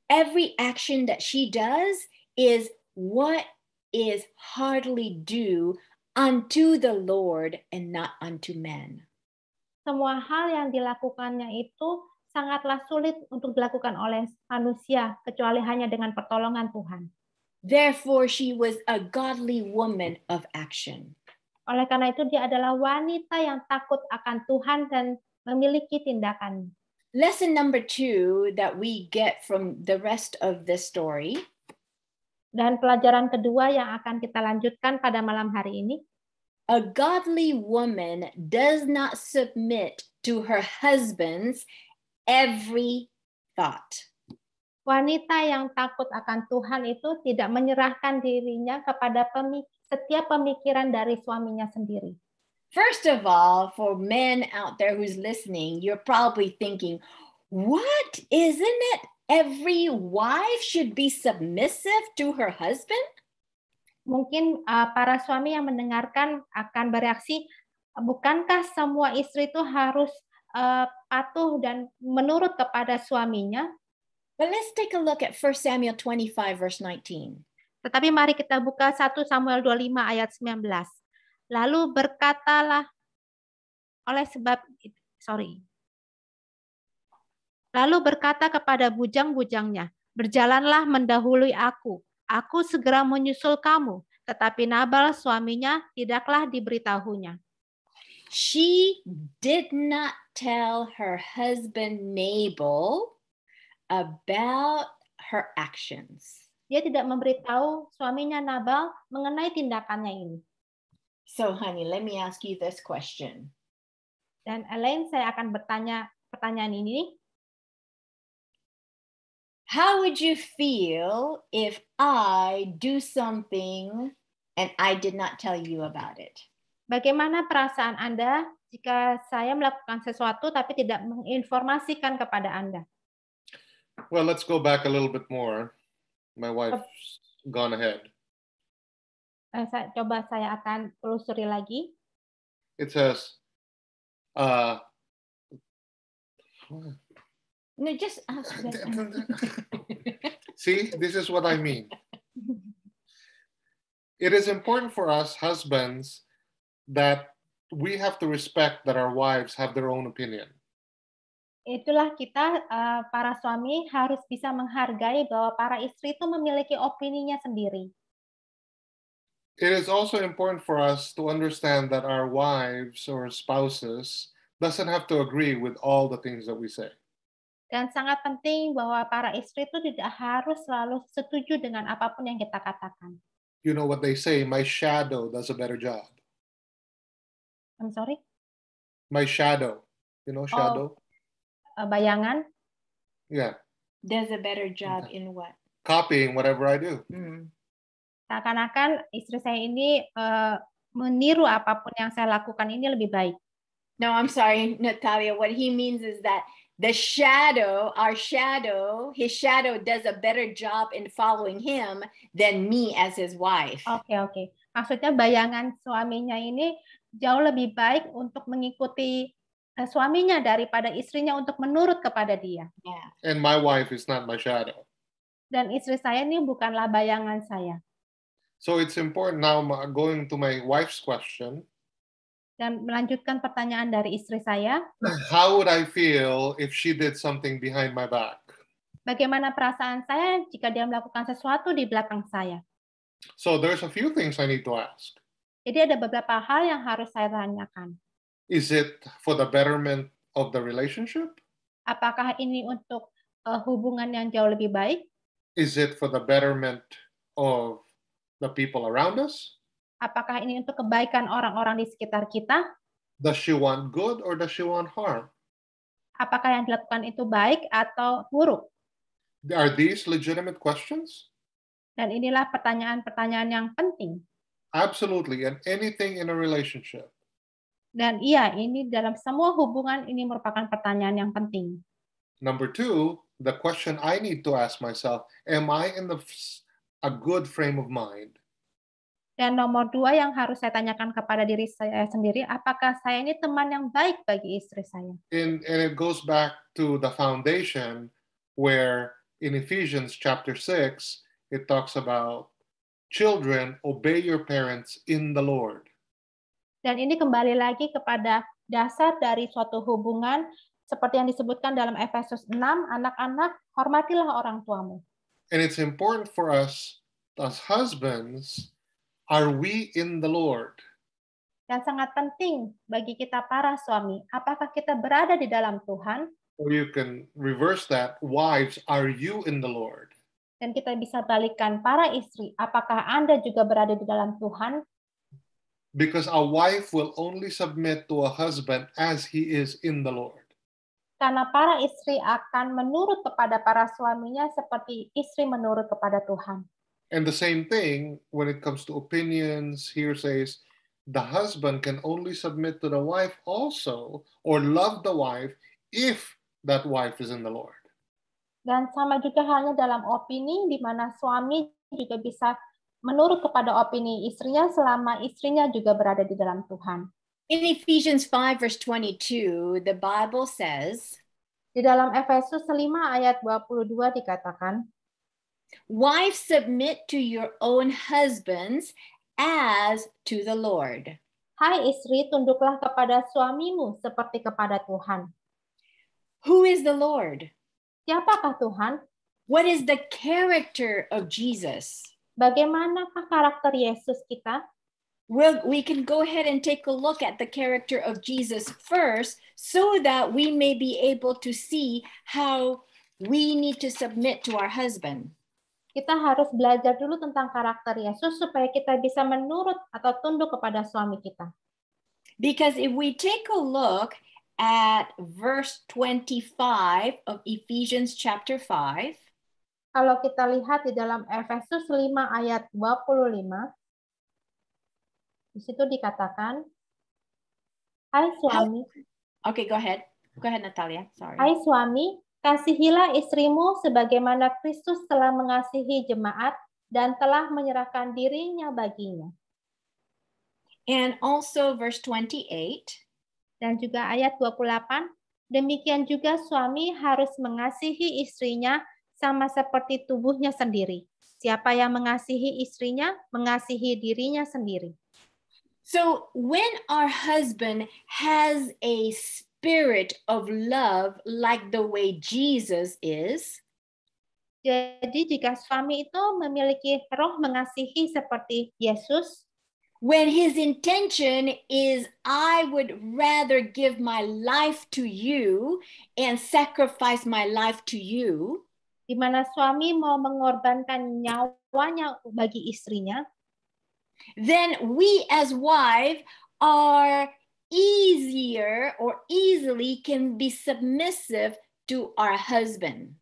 Every action that she does is what is heartily due unto the Lord and not unto men. Semua hal yang dilakukannya itu sangatlah sulit untuk dilakukan oleh manusia, kecuali hanya dengan pertolongan Tuhan. Therefore, she was a godly woman of action. Oleh karena itu, dia adalah wanita yang takut akan Tuhan dan memiliki tindakan. Lesson number 2 that we get from the rest of this story Dan pelajaran kedua yang akan kita lanjutkan pada malam hari ini, a godly woman does not submit to her husband's every thought. wanita yang takut akan Tuhan itu tidak menyerahkan dirinya kepada setiap pemikiran dari suaminya sendiri. First of all, for men out there who's listening, you're probably thinking, what? Isn't it every wife should be submissive to her husband? Mungkin para suami yang mendengarkan akan bereaksi, bukankah semua istri itu harus patuh dan menurut kepada suaminya? But let's take a look at 1 Samuel 25, verse 19. Tetapi mari kita buka 1 Samuel 25 ayat 19. Lalu berkatalah Lalu berkata kepada bujang-bujangnya, berjalanlah mendahului aku segera menyusul kamu. Tetapi Nabal suaminya tidaklah diberitahunya. She did not tell her husband Nabal about her actions. Dia tidak memberitahu suaminya Nabal mengenai tindakannya ini. So, honey, let me ask you this question. Dan Elaine, saya akan bertanya pertanyaan ini. How would you feel if I do something and I did not tell you about it? Bagaimana perasaan Anda jika saya melakukan sesuatu tapi tidak menginformasikan kepada Anda? Well, let's go back a little bit more. My wife's gone ahead. Saya akan telusuri lagi. It says, No, just ask. see, this is what I mean. It is important for us husbands that we have to respect that our wives have their own opinion. Itulah kita para suami harus bisa menghargai bahwa para istri itu memiliki opininya sendiri. It is also important for us to understand that our wives or spouses doesn't have to agree with all the things that we say. Dan sangat penting bahwa para istri itu tidak harus selalu setuju dengan apapun yang kita katakan. You know what they say, my shadow does a better job. I'm sorry? My shadow. You know shadow? Bayangan. Yeah. Does a better job in what? Copying whatever I do. Seakan-akan istri saya ini meniru apapun yang saya lakukan ini lebih baik. No, I'm sorry, Natalia. What he means is that the shadow, his shadow does a better job in following him than me as his wife. Oke. Maksudnya bayangan suaminya ini jauh lebih baik untuk mengikuti suaminya daripada istrinya untuk menurut kepada dia. Yeah. And my wife is not my shadow. Dan istri saya ini bukanlah bayangan saya. So it's important now, going to my wife's question. Dan melanjutkan pertanyaan dari istri saya. How would I feel if she did something behind my back? Bagaimana perasaan saya jika dia melakukan sesuatu di belakang saya? So there's a few things I need to ask. Jadi ada beberapa hal yang harus saya tanyakan. Is it for the betterment of the relationship? Apakah ini untuk hubungan yang jauh lebih baik? Is it for the betterment of the people around us? Apakah ini untuk kebaikan orang-orang di sekitar kita? Does she want good or does she want harm? Apakah yang dilakukan itu baik atau buruk? Are these legitimate questions? Dan inilah pertanyaan-pertanyaan yang penting. Absolutely, and anything in a relationship. Dan iya, ini dalam semua hubungan ini merupakan pertanyaan yang penting. Number two, the question I need to ask myself, am I in the a good frame of mind. Dan nomor 2 yang harus saya tanyakan kepada diri saya sendiri, apakah saya ini teman yang baik bagi istri saya? And it goes back to the foundation where in Ephesians chapter 6, it talks about children, obey your parents in the Lord. Dan ini kembali lagi kepada dasar dari suatu hubungan seperti yang disebutkan dalam Efesus 6, anak-anak, hormatilah orang tuamu. And it's important for us as husbands, are we in the Lord? Dan sangat penting bagi kita para suami, apakah kita berada di dalam Tuhan? Or you can reverse that, wives, are you in the Lord? Dan kita bisa balikkan para istri, apakah Anda juga berada di dalam Tuhan? Because a wife will only submit to a husband as he is in the Lord. Karena para istri akan menurut kepada para suaminya seperti istri menurut kepada Tuhan. And the same thing when it comes to opinions, hearsays, the husband can only submit to the wife also, or love the wife if that wife is in the Lord. Dan sama juga halnya dalam opini, di mana suami juga bisa menurut kepada opini istrinya selama istrinya juga berada di dalam Tuhan. In Ephesians 5 verse 22, the Bible says, Di dalam Efesus 5 ayat 22 dikatakan, wives submit to your own husbands as to the Lord. Hai istri, tunduklah kepada suamimu seperti kepada Tuhan. Who is the Lord? Siapakah Tuhan? What is the character of Jesus? Bagaimanakah karakter Yesus kita? Well, we can go ahead and take a look at the character of Jesus first so that we may be able to see how we need to submit to our husband. Kita harus belajar dulu tentang karakter Yesus supaya kita bisa menurut atau tunduk kepada suami kita. Because if we take a look at verse 25 of Ephesians chapter 5, kalau kita lihat di dalam Efesus 5 ayat 25, di situ dikatakan, Hai suami. Okay, go ahead. Go ahead, Natalia. Sorry. Hai suami, kasihilah istrimu sebagaimana Kristus telah mengasihi jemaat dan telah menyerahkan dirinya baginya. And also verse 28. Dan juga ayat 28, demikian juga suami harus mengasihi istrinya sama seperti tubuhnya sendiri. Siapa yang mengasihi istrinya, mengasihi dirinya sendiri. So when our husband has a spirit of love like the way Jesus is, jadi jika suami itu memiliki roh mengasihi seperti Yesus, when his intention is, I would rather give my life to you and sacrifice my life to you, di mana suami mau mengorbankan nyawanya bagi istrinya, then we as wife are easier or easily can be submissive to our husband.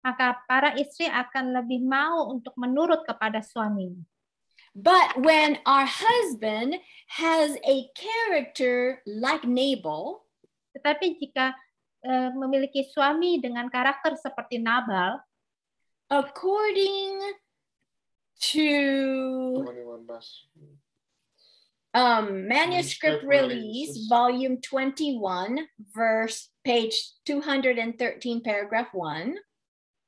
Maka para istri akan lebih mau untuk menurut kepada suaminya. But when our husband has a character like Nabal, tetapi jika memiliki suami dengan karakter seperti Nabal, according to manuscript release, volume 21, page 213, paragraph 1.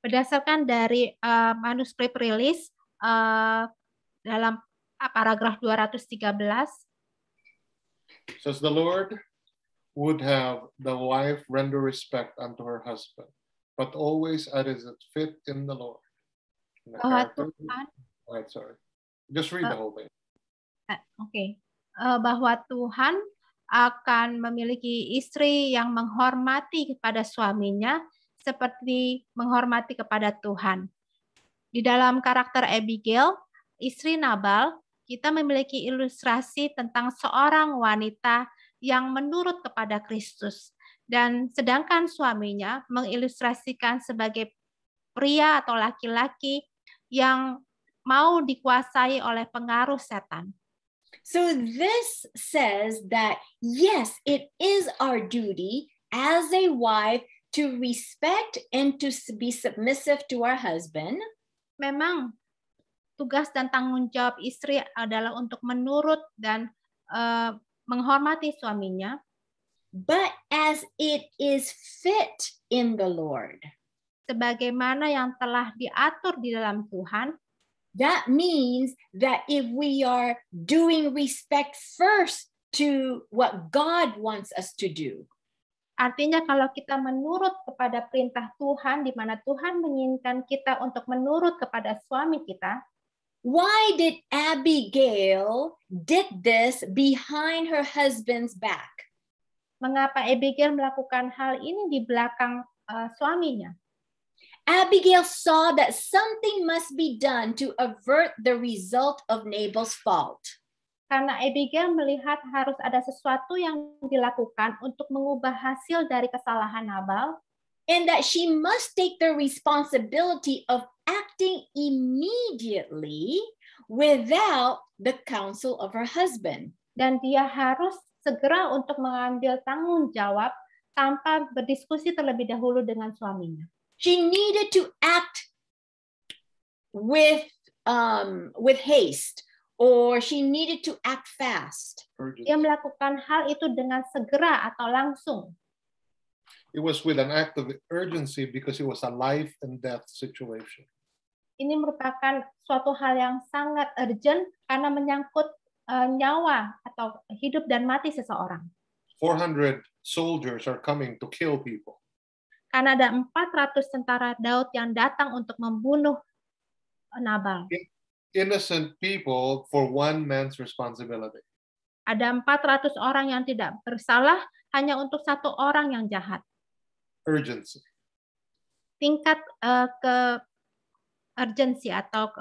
Berdasarkan dari manuskrip rilis dalam paragraf 213, says the Lord would have the wife render respect unto her husband, but always as is it fit in the Lord. Bahwa Tuhan, sorry, just read the whole thing. Okay. Bahwa Tuhan akan memiliki istri yang menghormati kepada suaminya seperti menghormati kepada Tuhan. Di dalam karakter Abigail, istri Nabal, kita memiliki ilustrasi tentang seorang wanita yang menurut kepada Kristus. Dan sedangkan suaminya mengilustrasikan sebagai pria atau laki-laki yang mau dikuasai oleh pengaruh setan. So this says that, yes, it is our duty as a wife to respect and to be submissive to our husband. Memang tugas dan tanggung jawab istri adalah untuk menurut dan menghormati suaminya, but as it is fit in the Lord. sebagaimana yang telah diatur di dalam Tuhan. That means that if we are doing respect first to what God wants us to do, Artinya kalau kita menurut kepada perintah Tuhan, di mana Tuhan menginginkan kita untuk menurut kepada suami kita, why did Abigail did this behind her husband's back? mengapa Abigail melakukan hal ini di belakang suaminya? Abigail saw that something must be done to avert the result of Nabal's fault. Karena Abigail melihat harus ada sesuatu yang dilakukan untuk mengubah hasil dari kesalahan Nabal, and that she must take the responsibility of acting immediately without the counsel of her husband. dan dia harus segera untuk mengambil tanggung jawab tanpa berdiskusi terlebih dahulu dengan suaminya. She needed to act with haste, or she needed to act fast. Dia melakukan hal itu dengan segera atau langsung. It was with an act of urgency because it was a life and death situation. Ini merupakan suatu hal yang sangat urgent karena menyangkut nyawa atau hidup dan mati seseorang. 400 soldiers are coming to kill people. Karena ada 400 tentara Daud yang datang untuk membunuh Nabal. Innocent people for one man's responsibility. Ada 400 orang yang tidak bersalah hanya untuk satu orang yang jahat. Urgency. Tingkat urgency atau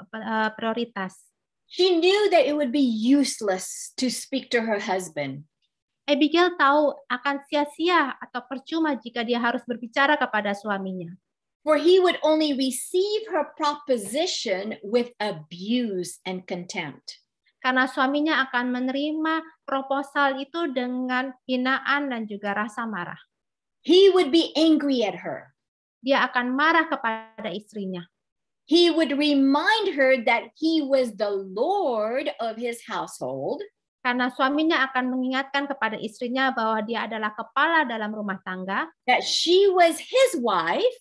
prioritas. She knew that it would be useless to speak to her husband. Abigail tahu akan sia-sia atau percuma jika dia harus berbicara kepada suaminya. For he would only receive her proposition with abuse and contempt. Karena suaminya akan menerima proposal itu dengan hinaan dan juga rasa marah. He would be angry at her. Dia akan marah kepada istrinya. He would remind her that he was the Lord of his household. Karena suaminya akan mengingatkan kepada istrinya bahwa dia adalah kepala dalam rumah tangga. That she was his wife.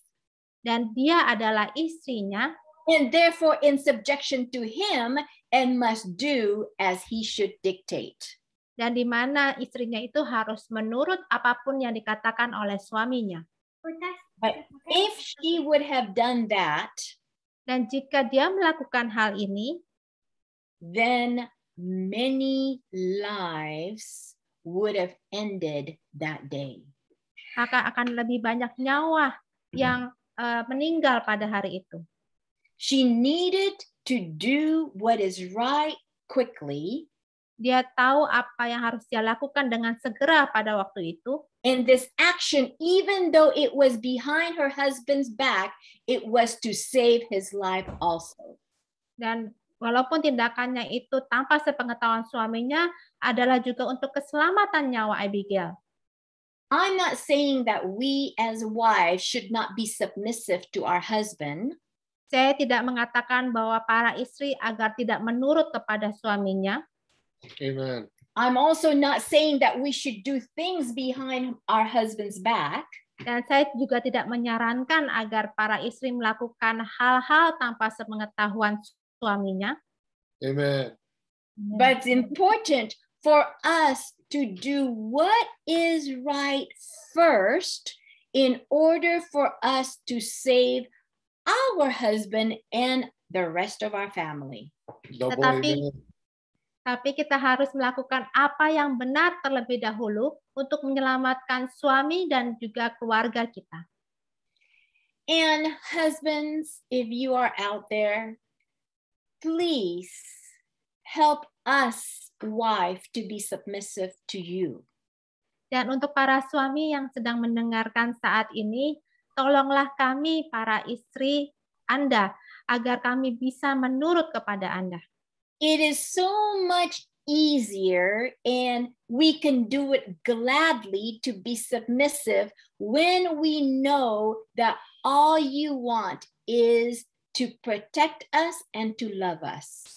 Dan dia adalah istrinya. And therefore in subjection to him and must do as he should dictate. Dan di mana istrinya itu harus menurut apapun yang dikatakan oleh suaminya. But if she would have done that, dan jika dia melakukan hal ini, then many lives would have ended that day. Maka akan lebih banyak nyawa yang meninggal pada hari itu. She needed to do what is right quickly. Dia tahu apa yang harus dia lakukan dengan segera pada waktu itu. And this action, even though it was behind her husband's back, it was to save his life also. Dan walaupun tindakannya itu tanpa sepengetahuan suaminya adalah juga untuk keselamatan nyawa Abigail. I'm not saying that we as wives should not be submissive to our husband. Saya tidak mengatakan bahwa para istri agar tidak menurut kepada suaminya. Amen. I'm also not saying that we should do things behind our husband's back. Dan saya juga tidak menyarankan agar para istri melakukan hal-hal tanpa sepengetahuan suaminya. Amen. But it's important for us to do what is right first in order for us to save our husband and the rest of our family. Tapi kita harus melakukan apa yang benar terlebih dahulu untuk menyelamatkan suami dan juga keluarga kita. And husbands, if you are out there, please help us, wife, to be submissive to you. Dan untuk para suami yang sedang mendengarkan saat ini, tolonglah kami para istri Anda agar kami bisa menurut kepada Anda. It is so much easier and we can do it gladly to be submissive when we know that all you want is to protect us and to love us.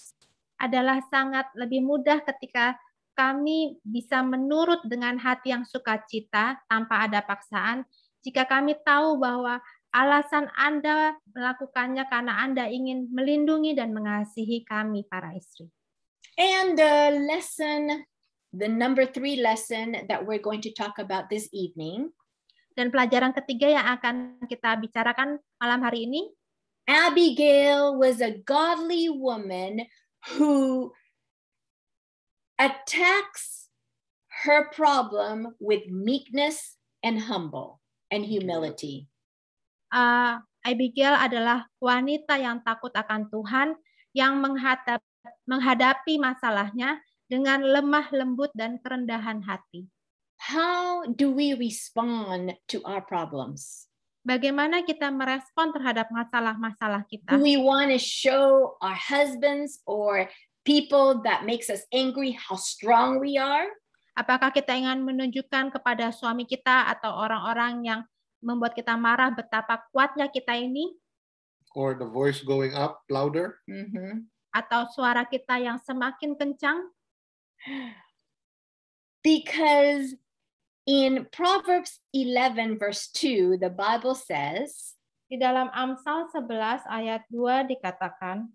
Adalah sangat lebih mudah ketika kami bisa menurut dengan hati yang sukacita tanpa ada paksaan, jika kami tahu bahwa alasan Anda melakukannya karena Anda ingin melindungi dan mengasihi kami para istri. And the lesson, the number 3 lesson that we're going to talk about this evening, dan pelajaran ketiga yang akan kita bicarakan malam hari ini, Abigail was a godly woman who attacks her problem with meekness and humility. Abigail adalah wanita yang takut akan Tuhan, yang menghadapi masalahnya dengan lemah lembut dan kerendahan hati. How do we respond to our problems? Bagaimana kita merespon terhadap masalah-masalah kita? Do we want to show our husbands or people that makes us angry how strong we are? Apakah kita ingin menunjukkan kepada suami kita atau orang-orang yang membuat kita marah betapa kuatnya kita ini? Or the voice going up louder? Atau suara kita yang semakin kencang? Because in Proverbs 11 verse 2, the Bible says, di dalam Amsal 11 ayat 2 dikatakan,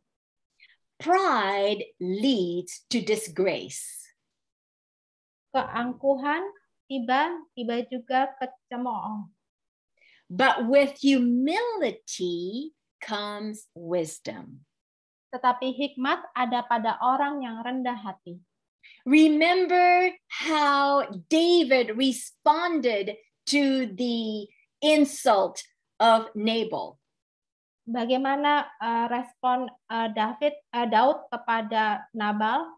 pride leads to disgrace. Keangkuhan tiba-tiba juga kecemooh. But with humility comes wisdom. Tetapi hikmat ada pada orang yang rendah hati. Remember how David responded to the insult of Nabal. Bagaimana respon Daud kepada Nabal?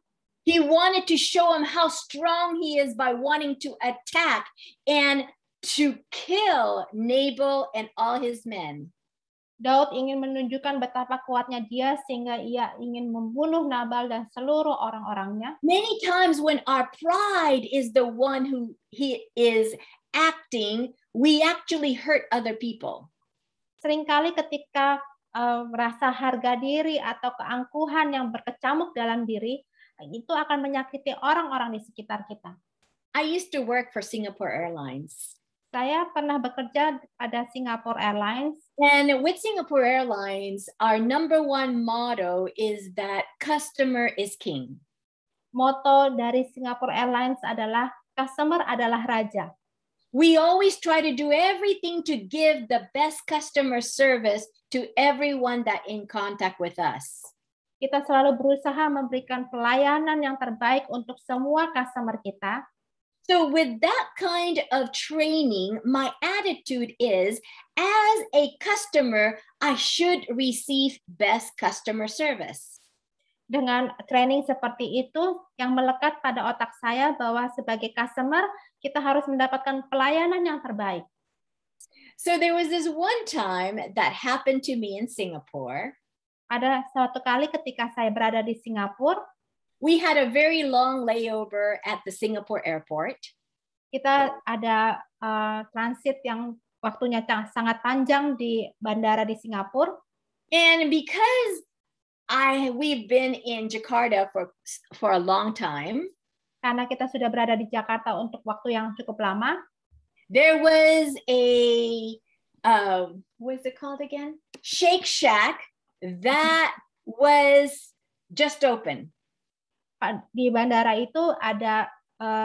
He wanted to show him how strong he is by wanting to attack and to kill Nabal and all his men. Daud ingin menunjukkan betapa kuatnya dia sehingga ia ingin membunuh Nabal dan seluruh orang-orangnya. Many times when our pride is the one who he is acting, we actually hurt other people. Seringkali ketika rasa harga diri atau keangkuhan yang berkecamuk dalam diri, itu akan menyakiti orang-orang di sekitar kita. I used to work for Singapore Airlines. Saya pernah bekerja pada Singapore Airlines. And with Singapore Airlines, our number 1 motto is that customer is king. Moto dari Singapore Airlines adalah customer adalah raja. We always try to do everything to give the best customer service to everyone that in contact with us. Kita selalu berusaha memberikan pelayanan yang terbaik untuk semua customer kita. So with that kind of training, my attitude is, as a customer, I should receive best customer service. Dengan training seperti itu, yang melekat pada otak saya bahwa sebagai customer, kita harus mendapatkan pelayanan yang terbaik. So there was this one time that happened to me in Singapore. Ada suatu kali ketika saya berada di Singapura, we had a very long layover at the Singapore airport. Kita ada transit yang waktunya sangat panjang di bandara di Singapura. And because we've been in Jakarta for a long time, karena kita sudah berada di Jakarta untuk waktu yang cukup lama, there was a what's it called again? Shake Shack that was just open. Di bandara itu ada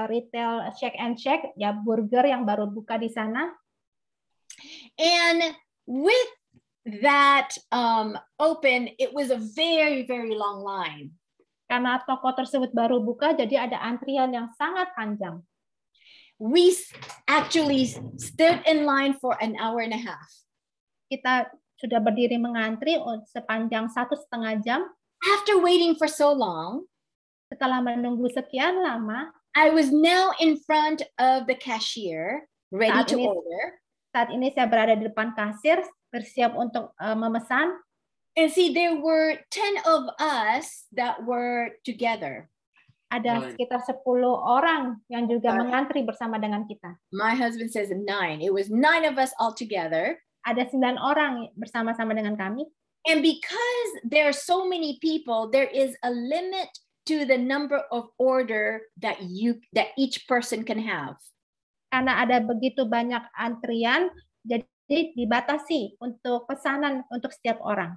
retail Shake and Shake, ya burger yang baru buka di sana. And with that open, it was a very, very long line. Karena toko tersebut baru buka, jadi ada antrian yang sangat panjang. We actually stood in line for an hour and a half. Kita sudah berdiri mengantri sepanjang 1,5 jam. After waiting for so long, setelah menunggu sekian lama, I was now in front of the cashier, ready to order. Saat ini saya berada di depan kasir, bersiap untuk memesan. And see, there were 10 of us that were together. Ada sekitar 10 orang yang juga mengantri bersama dengan kita. My husband says 9. It was 9 of us all together. Ada 9 orang bersama-sama dengan kami. And because there are so many people, there is a limit to the number of order that each person can have. Karena ada begitu banyak antrian, jadi dibatasi untuk pesanan untuk setiap orang.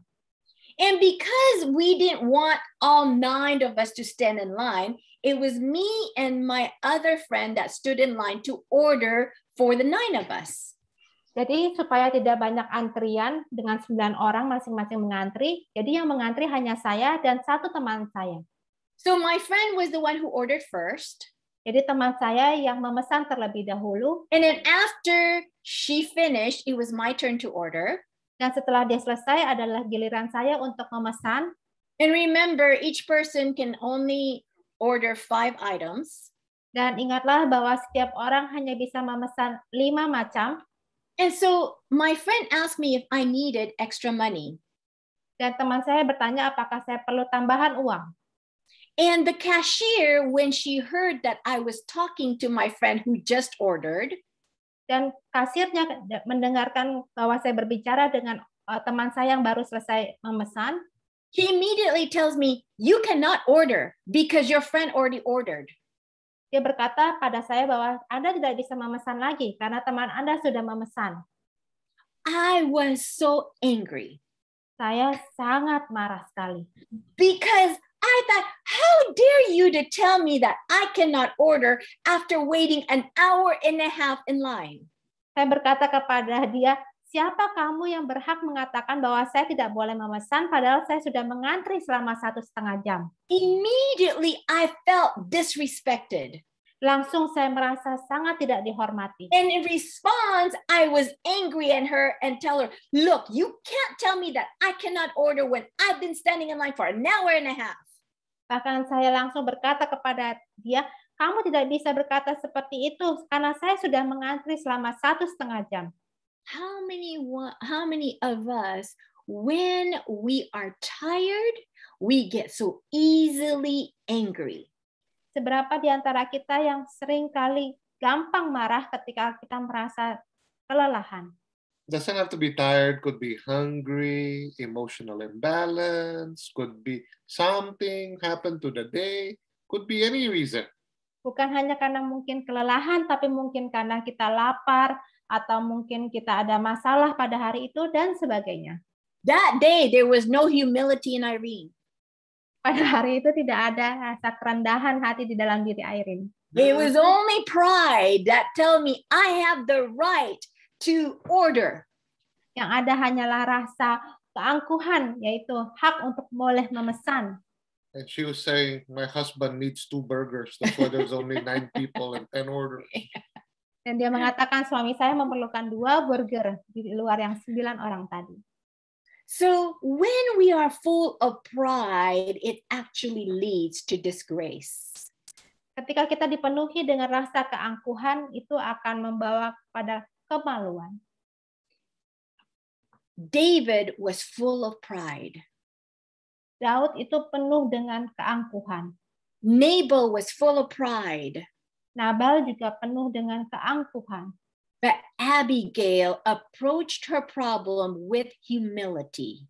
And because we didn't want all 9 of us to stand in line, it was me and my other friend that stood in line to order for the 9 of us. Jadi supaya tidak banyak antrian dengan 9 orang masing-masing mengantri, jadi yang mengantri hanya saya dan satu teman saya. So my friend was the one who ordered first. Jadi teman saya yang memesan terlebih dahulu. And then after she finished, it was my turn to order. Dan setelah dia selesai adalah giliran saya untuk memesan. And remember, each person can only order 5 items. Dan ingatlah bahwa setiap orang hanya bisa memesan 5 macam. And so my friend asked me if I needed extra money. Dan teman saya bertanya apakah saya perlu tambahan uang. And the cashier, when she heard that I was talking to my friend who just ordered, dan kasirnya mendengarkan bahwa saya berbicara dengan teman saya yang baru selesai memesan, he immediately tells me, "You cannot order because your friend already ordered." Dia berkata pada saya bahwa Anda tidak bisa memesan lagi karena teman Anda sudah memesan. I was so angry. Saya sangat marah sekali. Because I thought, how dare you to tell me that I cannot order after waiting an hour and a half in line? Saya berkata kepada dia, siapa kamu yang berhak mengatakan bahwa saya tidak boleh memesan padahal saya sudah mengantri selama 1,5 jam? Immediately I felt disrespected. Langsung saya merasa sangat tidak dihormati. And in response, I was angry at her and tell her, look, you can't tell me that I cannot order when I've been standing in line for an hour and a half. Bahkan saya langsung berkata kepada dia, kamu tidak bisa berkata seperti itu karena saya sudah mengantri selama 1,5 jam. How many of us, when we are tired, we get so easily angry? Seberapa di antara kita yang sering kali gampang marah ketika kita merasa kelelahan? Doesn't have to be tired, could be hungry, emotional imbalance, could be something happened to the day, could be any reason. Bukan hanya karena mungkin kelelahan, tapi mungkin karena kita lapar, atau mungkin kita ada masalah pada hari itu, dan sebagainya. That day, there was no humility in Irene. Pada hari itu tidak ada rasa kerendahan hati di dalam diri Irene. It was only pride that tell me I have the right to order. Yang ada hanyalah rasa keangkuhan, yaitu hak untuk boleh memesan. And she was saying, my husband needs 2 burgers. That's why there's only 9 people and 10 orders. Dan dia mengatakan suami saya memerlukan 2 burger di luar yang 9 orang tadi. So when we are full of pride, it actually leads to disgrace. Ketika kita dipenuhi dengan rasa keangkuhan, itu akan membawa kepada kemaluan. David was full of pride. Daud itu penuh dengan keangkuhan. Nabal was full of pride. Nabal juga penuh dengan keangkuhan. But Abigail approached her problem with humility.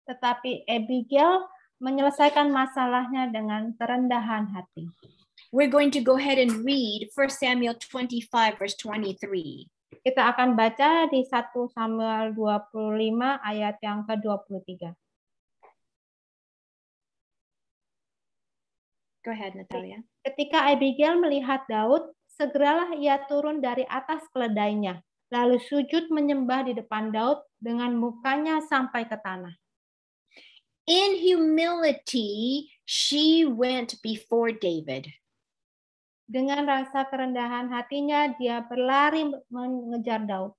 Tetapi Abigail menyelesaikan masalahnya dengan kerendahan hati. We're going to go ahead and read 1 Samuel 25 verse 23. Kita akan baca di 1 Samuel 25 ayat yang ke-23. Go ahead, Natalia. Ketika Abigail melihat Daud, segeralah ia turun dari atas keledainya, lalu sujud menyembah di depan Daud dengan mukanya sampai ke tanah. In humility, she went before David. Dengan rasa kerendahan hatinya, dia berlari mengejar Daud.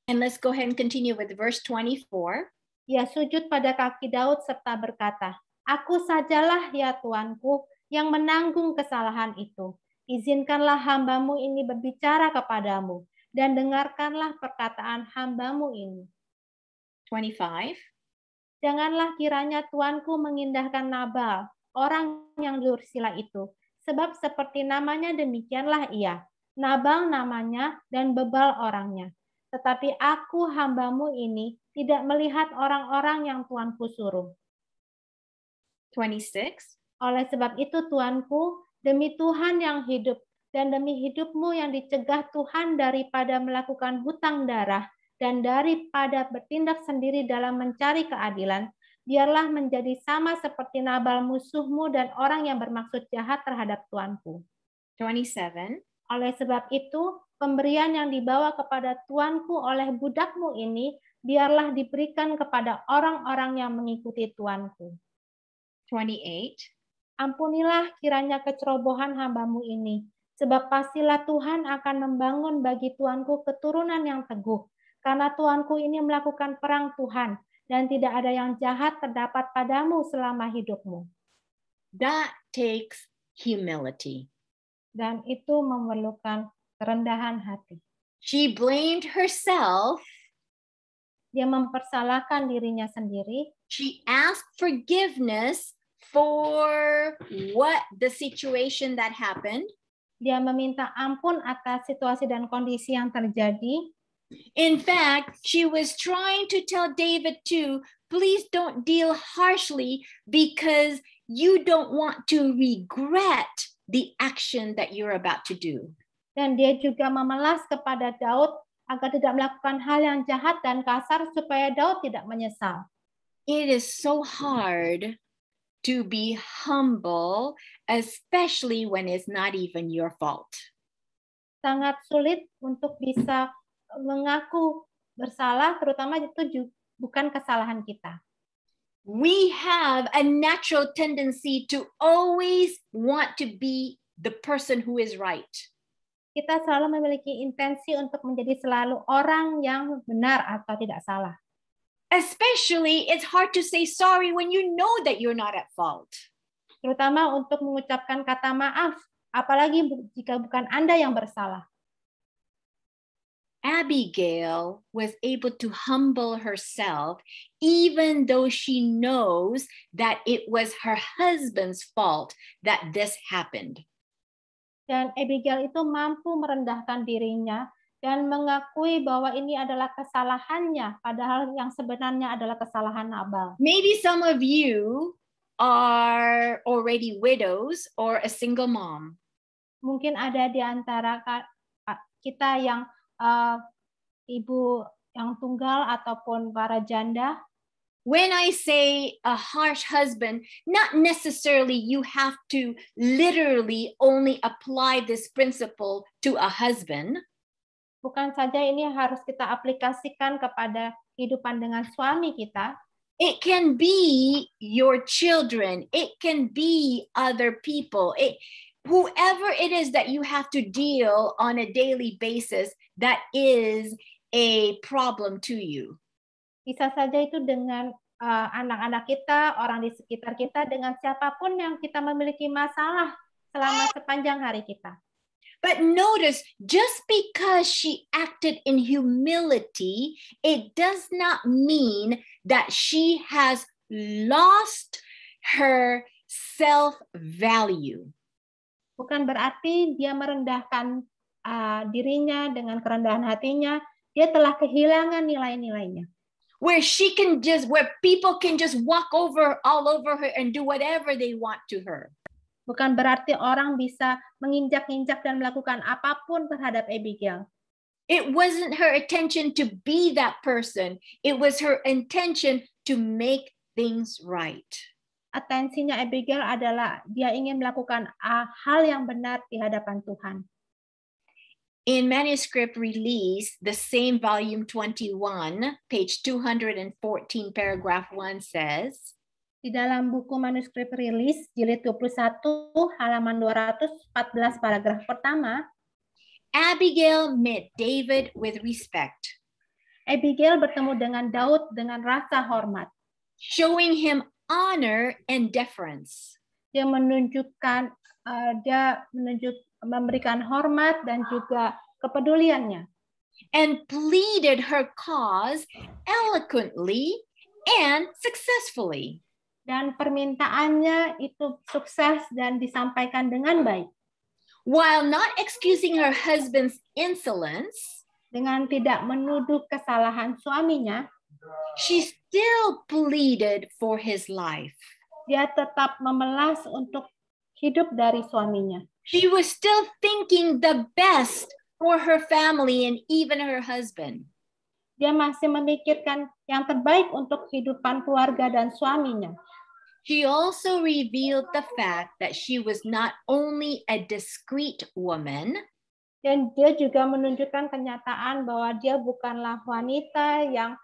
And let's go ahead and continue with verse 24. Ia sujud pada kaki Daud serta berkata, "Aku sajalah ya Tuanku yang menanggung kesalahan itu. Izinkanlah hambamu ini berbicara kepadamu, dan dengarkanlah perkataan hambamu ini." 25. Janganlah kiranya Tuanku mengindahkan Nabal, orang yang dursila itu, sebab seperti namanya demikianlah ia. Nabal namanya dan bebal orangnya. Tetapi aku hambamu ini tidak melihat orang-orang yang Tuanku suruh. 26. Oleh sebab itu Tuanku, demi Tuhan yang hidup dan demi hidupmu yang dicegah Tuhan daripada melakukan hutang darah dan daripada bertindak sendiri dalam mencari keadilan, biarlah menjadi sama seperti Nabal musuhmu dan orang yang bermaksud jahat terhadap Tuanku. 27. Oleh sebab itu, pemberian yang dibawa kepada Tuanku oleh budakmu ini, biarlah diberikan kepada orang-orang yang mengikuti Tuanku. 28. Ampunilah kiranya kecerobohan hambamu ini, sebab pastilah Tuhan akan membangun bagi Tuanku keturunan yang teguh, karena Tuanku ini melakukan perang Tuhan, dan tidak ada yang jahat terdapat padamu selama hidupmu. That takes humility. Dan itu memerlukan kerendahan hati. She blamed herself. Dia mempersalahkan dirinya sendiri. She asked forgiveness for what the situation that happened. Dia meminta ampun atas situasi dan kondisi yang terjadi. In fact, she was trying to tell David too, please don't deal harshly because you don't want to regret the action that you're about to do. Dan dia juga memelas kepada Daud agar tidak melakukan hal yang jahat dan kasar supaya Daud tidak menyesal. It is so hard to be humble, especially when it's not even your fault. Sangat sulit untuk bisa mengaku bersalah, terutama itu bukan kesalahan kita. We have a natural tendency to always want to be the person who is right. Kita selalu memiliki intensi untuk menjadi selalu orang yang benar atau tidak salah. Especially, it's hard to say sorry when you know that you're not at fault. Terutama untuk mengucapkan kata maaf, apalagi jika bukan Anda yang bersalah. Abigail was able to humble herself even though she knows that it was her husband's fault that this happened. Dan Abigail itu mampu merendahkan dirinya dan mengakui bahwa ini adalah kesalahannya, padahal yang sebenarnya adalah kesalahan Nabal. Maybe some of you are already widows or a single mom. Mungkin ada di antara kita yang ibu yang tunggal ataupun para janda. When I say a harsh husband, not necessarily you have to literally only apply this principle to a husband. Bukan saja ini harus kita aplikasikan kepada kehidupan dengan suami kita. It can be your children. It can be other people. Whoever it is that you have to deal on a daily basis that is a problem to you. Bisa saja itu dengan anak-anak kita, orang di sekitar kita, dengan siapapun yang kita memiliki masalah selama sepanjang hari kita. But notice, just because she acted in humility, it does not mean that she has lost her self-value. Bukan berarti dia merendahkan dirinya dengan kerendahan hatinya, dia telah kehilangan nilai-nilainya. Where people can just walk all over her and do whatever they want to her. Bukan berarti orang bisa menginjak-injak dan melakukan apapun terhadap Abigail. It wasn't her intention to be that person. It was her intention to make things right. Atensinya Abigail adalah dia ingin melakukan hal yang benar di hadapan Tuhan. In manuscript release, the same volume 21, page 214, paragraph 1 says, di dalam buku manuskrip rilis, jilid 21, halaman 214, paragraf pertama, Abigail met David with respect. Abigail bertemu dengan Daud dengan rasa hormat. Showing him honor and deference. Dia memberikan hormat dan juga kepeduliannya. And pleaded her cause eloquently and successfully. Dan permintaannya itu sukses dan disampaikan dengan baik. While not excusing her husband's insolence, dengan tidak menuduh kesalahan suaminya, She still pleaded for his life. Dia tetap memelas untuk hidup dari suaminya. She was still thinking the best for her family and even her husband. Dia masih memikirkan yang terbaik untuk kehidupan keluarga dan suaminya. She also revealed the fact that she was not only a discreet woman, Dan dia juga menunjukkan kenyataan bahwa dia bukanlah wanita yang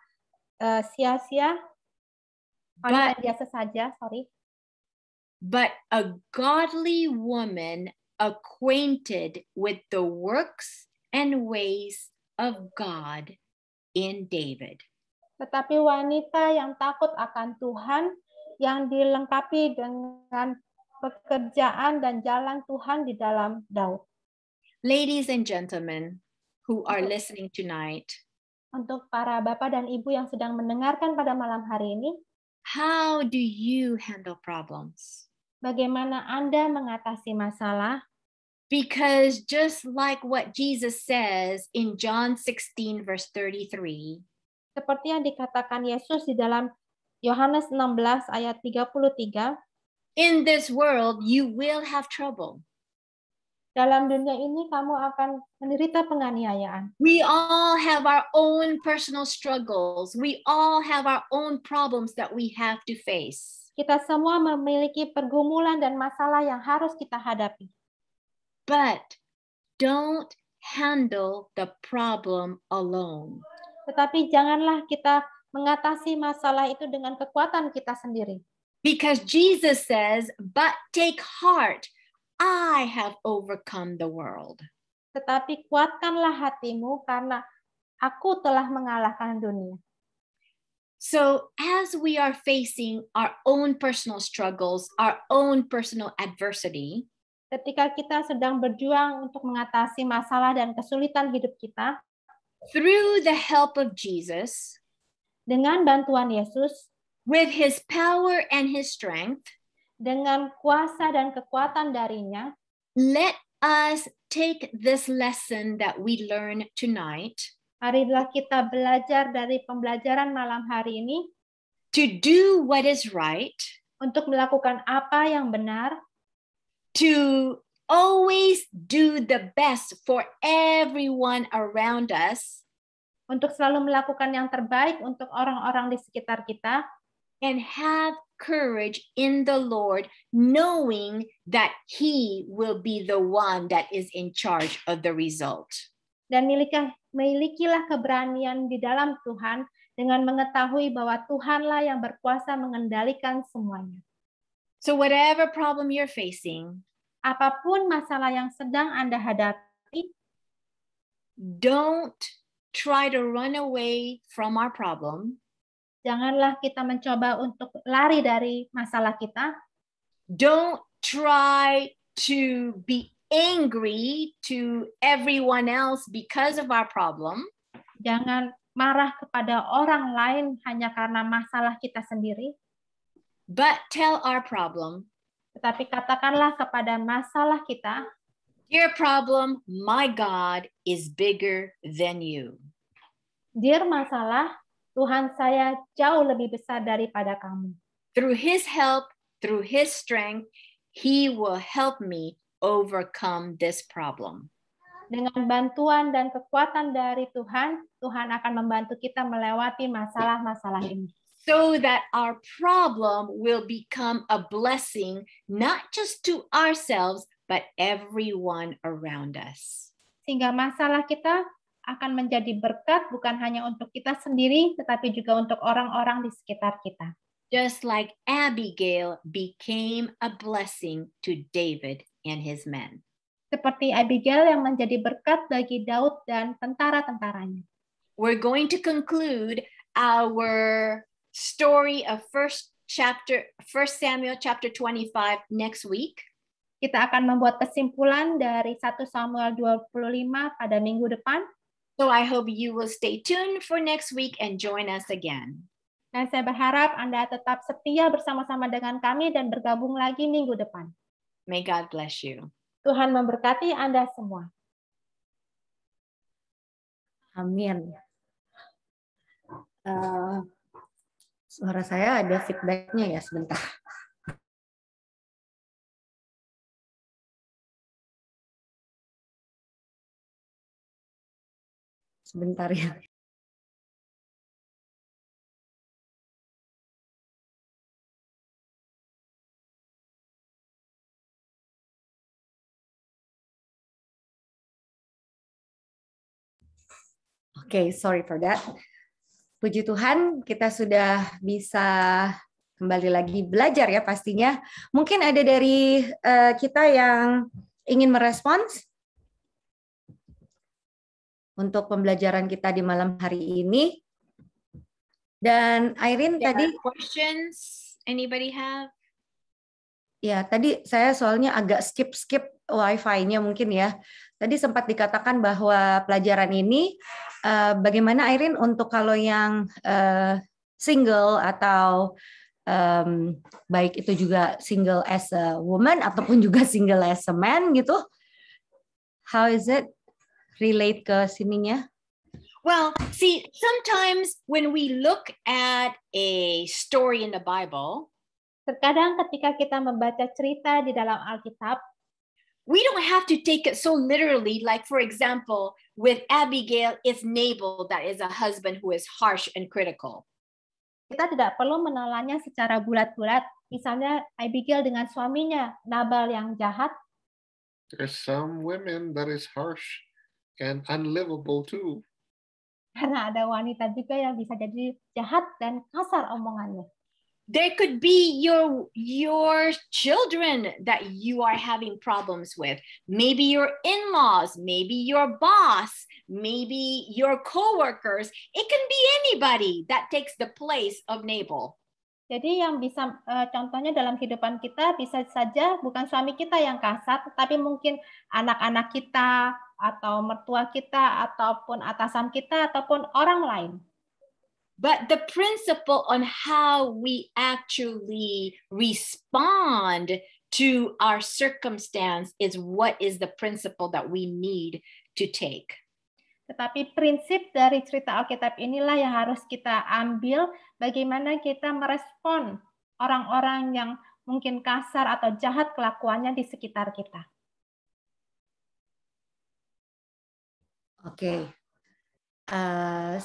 sia-sia, wanita yang biasa saja, but a godly woman acquainted with the works and ways of God in David. Tetapi wanita yang takut akan Tuhan, yang dilengkapi dengan pekerjaan dan jalan Tuhan di dalam Daud. Ladies and gentlemen who are listening tonight, Untuk para bapak dan ibu yang sedang mendengarkan pada malam hari ini, how do you handle problems? bagaimana Anda mengatasi masalah? Because just like what Jesus says in John 16 verse 33, Seperti yang dikatakan Yesus di dalam Yohanes 16 ayat 33, in this world you will have trouble. dalam dunia ini kamu akan menderita penganiayaan. We all have our own personal struggles. We all have our own problems that we have to face. Kita semua memiliki pergumulan dan masalah yang harus kita hadapi. But don't handle the problem alone. Tetapi janganlah kita mengatasi masalah itu dengan kekuatan kita sendiri. Because Jesus says, but take heart, I have overcome the world. Tetapi kuatkanlah hatimu karena aku telah mengalahkan dunia. So as we are facing our own personal struggles, our own personal adversity, Ketika kita sedang berjuang untuk mengatasi masalah dan kesulitan hidup kita, through the help of Jesus, dengan bantuan Yesus, with his power and his strength, dengan kuasa dan kekuatan darinya, let us take this lesson that we learn tonight marilah kita belajar dari pembelajaran malam hari ini to do what is right, untuk melakukan apa yang benar, to always do the best for everyone around us, untuk selalu melakukan yang terbaik untuk orang-orang di sekitar kita, and have courage in the Lord, knowing that he will be the one that is in charge of the result. dan milikilah keberanian di dalam Tuhan dengan mengetahui bahwa Tuhanlah yang berkuasa mengendalikan semuanya. So whatever problem you're facing, Apapun masalah yang sedang Anda hadapi, don't try to run away from our problem. janganlah kita mencoba untuk lari dari masalah kita. Don't try to be angry to everyone else because of our problem. Jangan marah kepada orang lain hanya karena masalah kita sendiri. But tell our problem, Tetapi katakanlah kepada masalah kita, dear problem, my God is bigger than you. "Dear masalah, Tuhan saya jauh lebih besar daripada kamu. Through his help, through his strength, he will help me overcome this problem." Dengan bantuan dan kekuatan dari Tuhan, Tuhan akan membantu kita melewati masalah-masalah ini. So that our problem will become a blessing, not just to ourselves, but everyone around us. Sehingga masalah kita akan menjadi berkat bukan hanya untuk kita sendiri, tetapi juga untuk orang-orang di sekitar kita. Just like Abigail became a blessing to David and his men. Seperti Abigail yang menjadi berkat bagi Daud dan tentara-tentaranya. We're going to conclude our story of 1 Samuel chapter 25 next week. Kita akan membuat kesimpulan dari 1 Samuel 25 pada minggu depan. So I hope you will stay tuned for next week and join us again. Dan saya berharap Anda tetap setia bersama-sama dengan kami dan bergabung lagi minggu depan. May God bless you. Tuhan memberkati Anda semua. Amin. Suara saya ada feedback-nya ya, sebentar. Sebentar ya. Oke, sorry for that. Puji Tuhan, kita sudah bisa kembali lagi belajar ya pastinya. Mungkin ada dari kita yang ingin merespons untuk pembelajaran kita di malam hari ini. Dan Irene tadi questions anybody have? Ya, tadi saya soalnya agak skip Wi-Fi-nya mungkin ya. Tadi sempat dikatakan bahwa pelajaran ini bagaimana Irene untuk kalau yang single atau baik itu juga single as a woman ataupun juga single as a man gitu. How is it relate ke sininya? Well, see, sometimes when we look at a story in the Bible, terkadang ketika kita membaca cerita di dalam Alkitab, we don't have to take it so literally. Like, for example, with Abigail, it's Nabal that is a husband who is harsh and critical. Kita tidak perlu menelannya secara bulat-bulat. Misalnya Abigail dengan suaminya, Nabal yang jahat. There's some women that is harsh and unlivable too. Karena ada wanita juga yang bisa jadi jahat dan kasar omongannya. There could be your children that you are having problems with. Maybe your in-laws, maybe your boss, maybe your coworkers. It can be anybody that takes the place of Nabal. Jadi yang bisa contohnya dalam kehidupan kita bisa saja bukan suami kita yang kasar, tetapi mungkin anak-anak kita atau mertua kita ataupun atasan kita ataupun orang lain. But the principle on how we actually respond to our circumstance is what is the principle that we need to take. Tetapi prinsip dari cerita Alkitab inilah yang harus kita ambil, bagaimana kita merespon orang-orang yang mungkin kasar atau jahat kelakuannya di sekitar kita. Oke.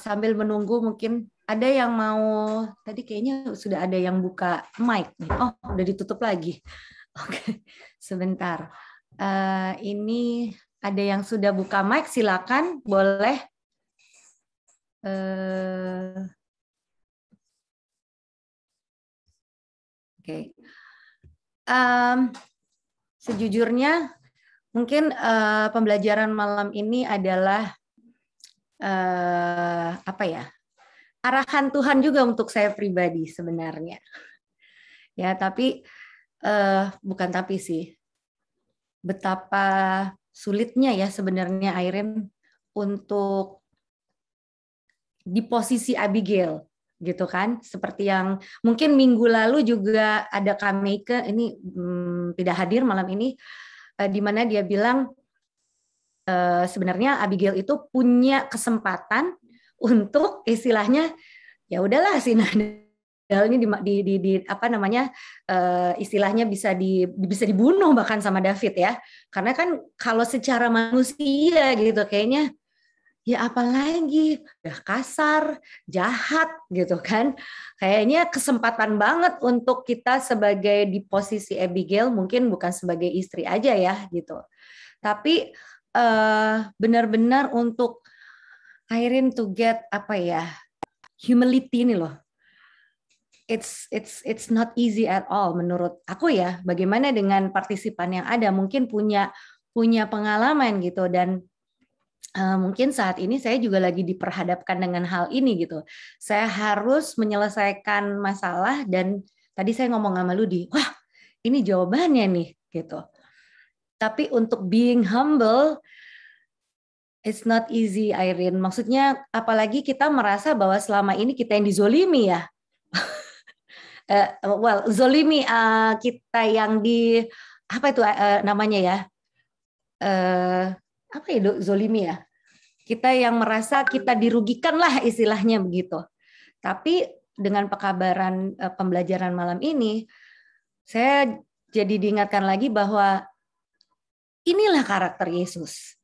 Sambil menunggu mungkin ada yang mau, tadi kayaknya sudah ada yang buka mic nih. Oh, udah ditutup lagi. Oke, sebentar. Ini ada yang sudah buka mic, silakan, boleh. Oke. Sejujurnya, mungkin pembelajaran malam ini adalah apa ya? Arahan Tuhan juga untuk saya pribadi sebenarnya. Ya, tapi bukan tapi sih. Betapa sulitnya ya sebenarnya Irene untuk di posisi Abigail gitu kan. Seperti yang mungkin minggu lalu juga ada Kameke ini tidak hadir malam ini di mana dia bilang sebenarnya Abigail itu punya kesempatan untuk istilahnya ya udahlah si Nabal ini di apa namanya istilahnya bisa dibunuh bahkan sama David ya, karena kan kalau secara manusia gitu kayaknya ya apalagi udah kasar jahat gitu kan, kayaknya kesempatan banget untuk kita sebagai di posisi Abigail, mungkin bukan sebagai istri aja ya gitu, tapi benar-benar untuk Irene to get apa ya, humility ini loh. It's not easy at all menurut aku ya. Bagaimana dengan partisipan yang ada mungkin punya pengalaman gitu, dan mungkin saat ini saya juga lagi diperhadapkan dengan hal ini gitu. Saya harus menyelesaikan masalah dan tadi saya ngomong sama Ludi, wah ini jawabannya nih gitu. Tapi untuk being humble it's not easy, Irene. Maksudnya, apalagi kita merasa bahwa selama ini kita yang dizolimi ya. Zolimi kita yang di apa itu namanya ya? Apa itu zolimi ya? Kita yang merasa kita dirugikan lah istilahnya begitu. Tapi dengan pekabaran pembelajaran malam ini, saya jadi diingatkan lagi bahwa inilah karakter Yesus.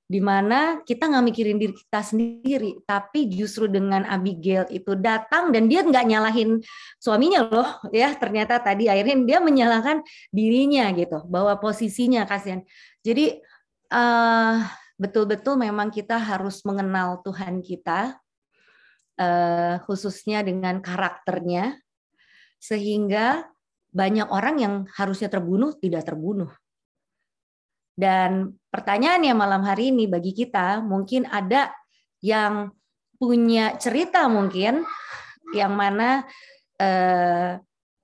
Di mana kita nggak mikirin diri kita sendiri, tapi justru dengan Abigail itu datang dan dia nggak nyalahin suaminya loh, ya ternyata tadi akhirnya dia menyalahkan dirinya gitu, bahwa posisinya kasihan. Jadi betul-betul memang kita harus mengenal Tuhan kita, khususnya dengan karakternya, sehingga banyak orang yang harusnya terbunuh tidak terbunuh. Dan pertanyaannya malam hari ini bagi kita, mungkin ada yang punya cerita mungkin, yang mana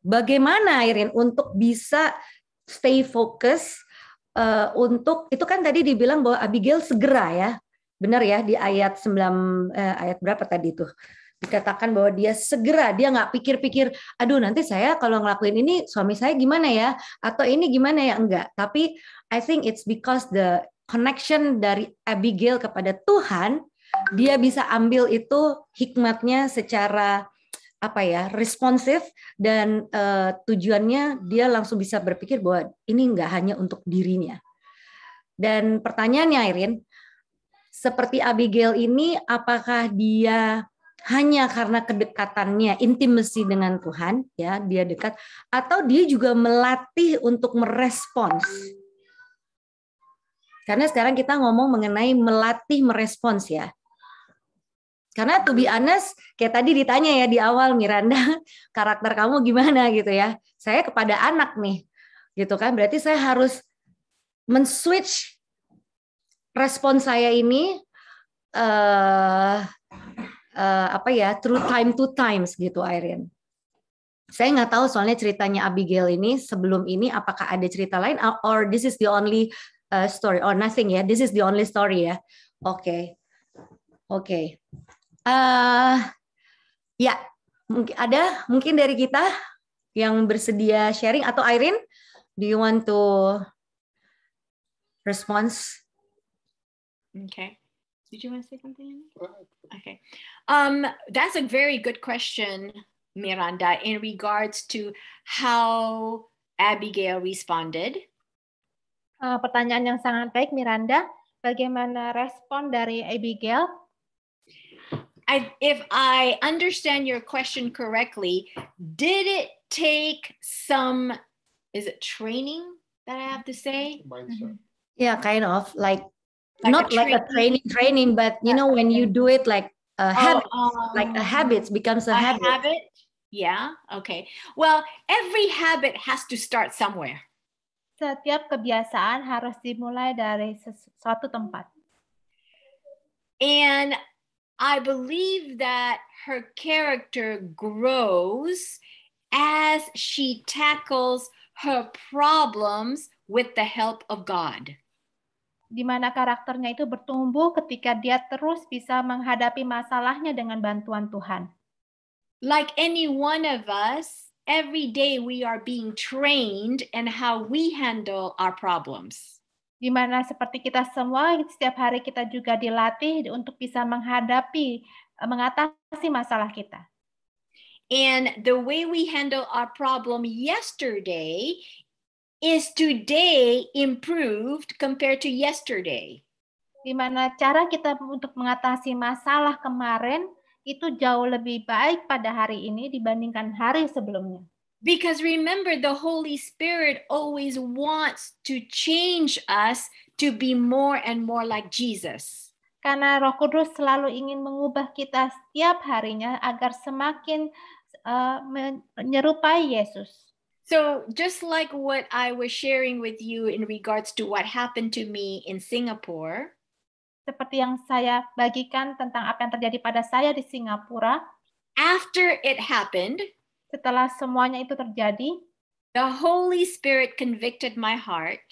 bagaimana Irin untuk bisa stay focus untuk, itu kan tadi dibilang bahwa Abigail segera ya, benar ya di ayat 9, ayat berapa tadi tuh? Dikatakan bahwa dia segera, dia nggak pikir-pikir, aduh nanti saya kalau ngelakuin ini suami saya gimana ya, atau ini gimana ya, enggak. Tapi I think it's because the connection dari Abigail kepada Tuhan, dia bisa ambil itu hikmatnya secara apa ya, responsif, dan tujuannya dia langsung bisa berpikir bahwa ini nggak hanya untuk dirinya. Dan pertanyaannya Irin, seperti Abigail ini, apakah dia hanya karena kedekatannya, intimacy dengan Tuhan, ya dia dekat, atau dia juga melatih untuk merespons? Karena sekarang kita ngomong mengenai melatih merespons ya. Karena to be honest, kayak tadi ditanya ya di awal, Miranda, karakter kamu gimana gitu ya. Saya kepada anak nih, gitu kan. Berarti saya harus men-switch respons saya ini through time to times gitu, Irene. Saya nggak tahu soalnya ceritanya Abigail ini sebelum ini apakah ada cerita lain, or this is the only story, or nothing ya, this is the only story ya. Oke. Ya, mungkin dari kita yang bersedia sharing, atau Irene, do you want to respond? Okay. Did you want to say something? Okay. That's a very good question, Miranda, in regards to how Abigail responded. Pertanyaan yang sangat baik, Miranda. Bagaimana respon dari Abigail? If I understand your question correctly, did it take some, is it training that I have to say? Mindset. Yeah, kind of like a not like a training, but you know when you do it like a habit, like a habit becomes a habit. Yeah. Okay. Well, every habit has to start somewhere. Setiap kebiasaan harus dimulai dari suatu tempat. And I believe that her character grows as she tackles her problems with the help of God. Di mana karakternya itu bertumbuh ketika dia terus bisa menghadapi masalahnya dengan bantuan Tuhan. Like any one of us, every day we are being trained in how we handle our problems. Di mana seperti kita semua, setiap hari kita juga dilatih untuk bisa mengatasi masalah kita. And the way we handle our problem yesterday is today improved compared to yesterday. Di mana cara kita untuk mengatasi masalah kemarin itu jauh lebih baik pada hari ini dibandingkan hari sebelumnya. Because remember, the Holy Spirit always wants to change us to be more and more like Jesus. Karena Roh Kudus selalu ingin mengubah kita setiap harinya agar semakin menyerupai Yesus. So just like what I was sharing with you in regards to what happened to me in Singapore, seperti yang saya bagikan tentang apa yang terjadi pada saya di Singapura, after it happened, setelah semuanya itu terjadi, the Holy Spirit convicted my heart,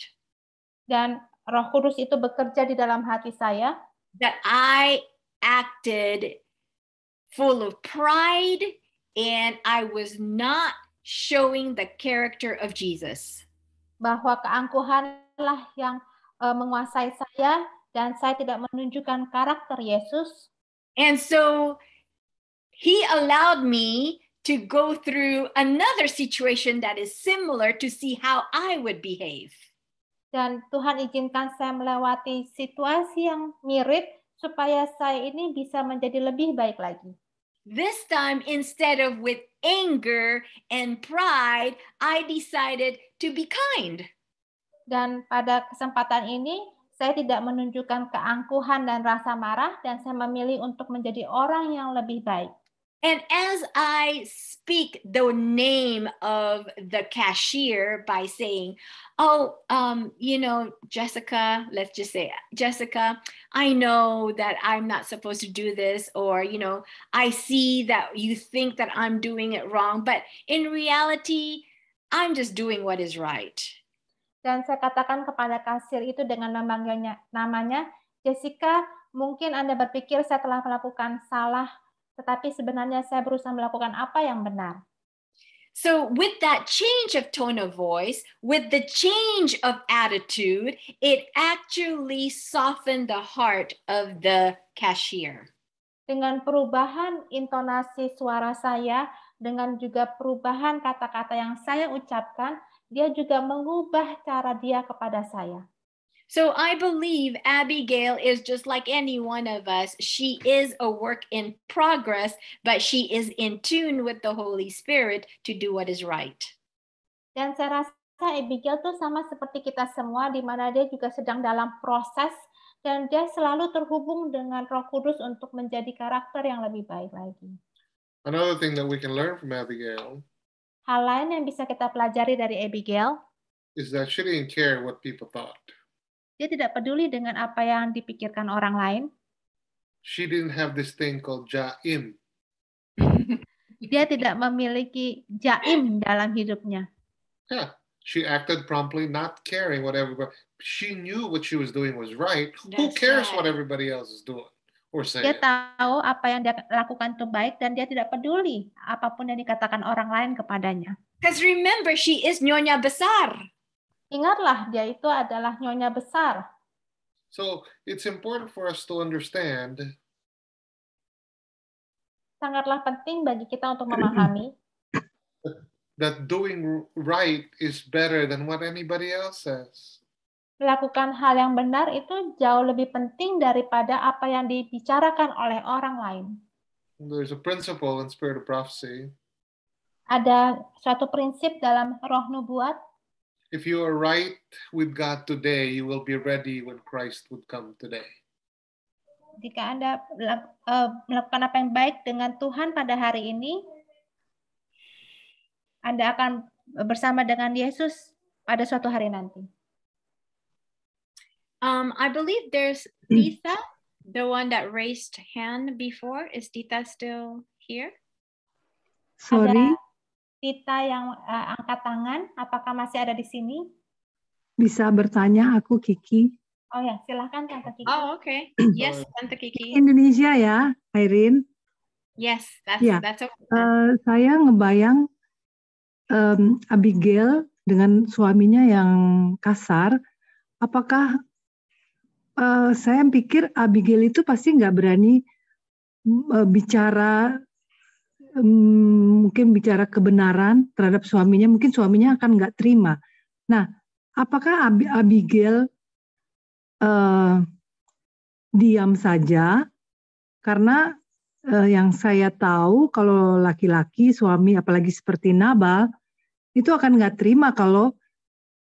dan Roh Kudus itu bekerja di dalam hati saya, that I acted full of pride and I was not showing the character of Jesus. Bahwa keangkuhanlah yang menguasai saya dan saya tidak menunjukkan karakter Yesus. And so He allowed me to go through another situation that is similar to see how I would behave. Dan Tuhan izinkan saya melewati situasi yang mirip supaya saya ini bisa menjadi lebih baik lagi. This time, instead of with anger and pride, I decided to be kind. Dan pada kesempatan ini, saya tidak menunjukkan keangkuhan dan rasa marah, dan saya memilih untuk menjadi orang yang lebih baik. And as I speak the name of the cashier by saying, Jessica, let's just say, Jessica, I know that I'm not supposed to do this, or, I see that you think that I'm doing it wrong, but in reality, I'm just doing what is right. Dan saya katakan kepada kasir itu dengan memanggilnya namanya, Jessica, mungkin Anda berpikir saya telah melakukan salah, tetapi sebenarnya saya berusaha melakukan apa yang benar. So with that change of tone of voice, with the change of attitude, it actually softened the heart of the cashier. Dengan perubahan intonasi suara saya, dengan juga perubahan kata-kata yang saya ucapkan, dia juga mengubah cara dia kepada saya. So I believe Abigail is just like any one of us. She is a work in progress, but she is in tune with the Holy Spirit to do what is right. Dan saya rasa Abigail tuh sama seperti kita semua, di mana dia juga sedang dalam proses, dan dia selalu terhubung dengan Roh Kudus untuk menjadi karakter yang lebih baik lagi. Another thing that we can learn from Abigail Hal lain yang bisa kita pelajari dari Abigail, is that she didn't care what people thought. dia tidak peduli dengan apa yang dipikirkan orang lain. She didn't have this thing called jaim. Dia tidak memiliki jaim dalam hidupnya. Yeah, she acted promptly, not caring what everybody. She knew what she was doing was right. Who That's cares right. what everybody else is doing or saying? Dia tahu apa yang dia lakukan itu baik, dan dia tidak peduli apapun yang dikatakan orang lain kepadanya. Because remember, she is Nyonya Besar. Ingatlah, dia itu adalah nyonya besar. So it's important for us to understand Sangatlah penting bagi kita untuk memahami that doing right is better than what anybody else says. melakukan hal yang benar itu jauh lebih penting daripada apa yang dibicarakan oleh orang lain. There's a principle in Spirit of Prophecy. Ada suatu prinsip dalam roh nubuat. If you are right with God today, you will be ready when Christ would come today. Jika Anda melakukan apa yang baik dengan Tuhan pada hari ini, Anda akan bersama dengan Yesus pada suatu hari nanti. I believe there's Tita, the one that raised hand before. Is Tita still here? Sorry, Ada Tita yang angkat tangan, apakah masih ada di sini? bisa bertanya, aku Kiki. Oh ya, silahkan Tante Kiki. Oh, okay. Yes, Tante Kiki. Indonesia ya, Irene. Yes, that's Ya, that's okay. Saya ngebayang Abigail dengan suaminya yang kasar. Apakah saya pikir Abigail itu pasti nggak berani bicara, mungkin bicara kebenaran terhadap suaminya. Mungkin suaminya akan nggak terima. Nah, apakah Abigail diam saja? Karena yang saya tahu kalau laki-laki suami apalagi seperti Nabal itu akan nggak terima kalau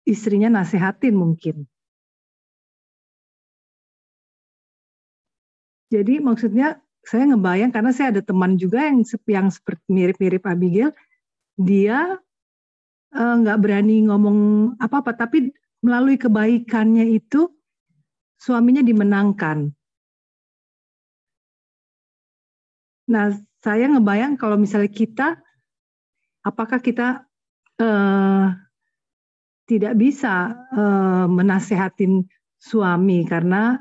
istrinya nasehatin mungkin. Jadi maksudnya saya ngebayang, karena saya ada teman juga yang seperti mirip-mirip Abigail, dia nggak berani ngomong apa-apa, tapi melalui kebaikannya itu suaminya dimenangkan. Nah, saya ngebayang kalau misalnya kita, apakah kita tidak bisa menasehatin suami, karena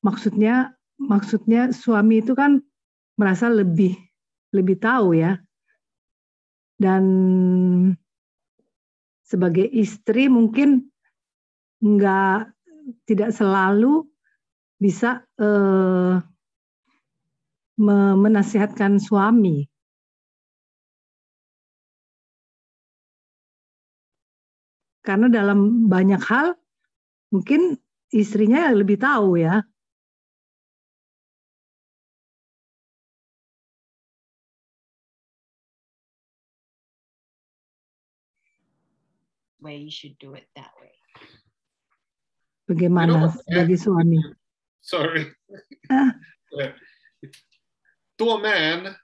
maksudnya suami itu kan merasa lebih tahu ya. Dan sebagai istri mungkin tidak selalu bisa menasihatkan suami. Karena dalam banyak hal mungkin istrinya lebih tahu ya. Way you should do it that way. Bagaimana sebagai suami? Sorry. To a man,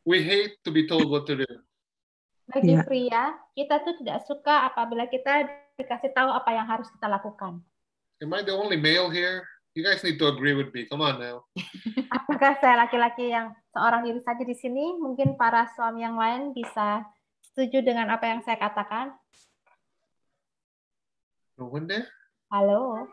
we hate to be told what to do. Bagi Iya. pria, kita tuh tidak suka apabila kita dikasih tahu apa yang harus kita lakukan. Am I the only male here? You guys need to agree with me. Come on now. Apakah saya laki-laki yang seorang diri saja di sini? Mungkin para suami yang lain bisa setuju dengan apa yang saya katakan. No one there? Halo.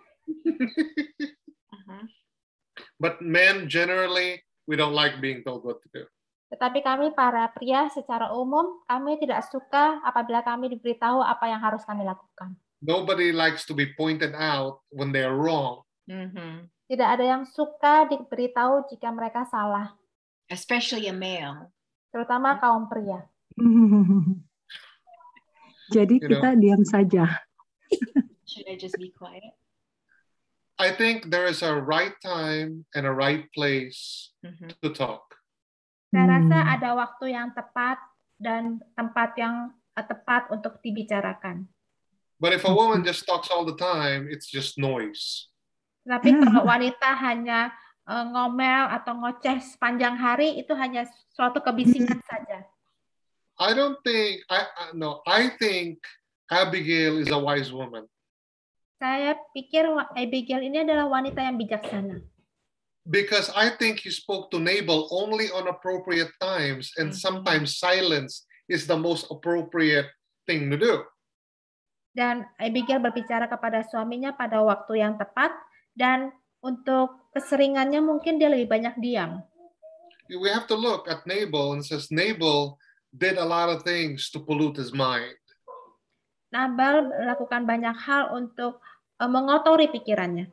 But men generally, we don't like being told what to do. Tetapi kami para pria secara umum, kami tidak suka apabila kami diberitahu apa yang harus kami lakukan. Nobody likes to be pointed out when they are wrong. Tidak ada yang suka diberitahu jika mereka salah, Especially a male. terutama kaum pria. Jadi You kita diam saja. Should I just be quiet? I think there is a right time and a right place to talk. Saya rasa ada waktu yang tepat dan tempat yang tepat untuk dibicarakan. But if a woman just talks all the time, it's just noise. Tapi kalau wanita hanya ngomel atau ngoceh sepanjang hari, itu hanya suatu kebisingan saja. I don't think, I think Abigail is a wise woman. Saya pikir Abigail ini adalah wanita yang bijaksana. Because I think he spoke to Nabal only on appropriate times, and sometimes silence is the most appropriate thing to do. Dan Abigail berbicara kepada suaminya pada waktu yang tepat, dan untuk keseringannya mungkin dia lebih banyak diam. We have to look at Nabal and says Nabal did a lot of things to pollute his mind. Nabal melakukan banyak hal untuk mengotori pikirannya.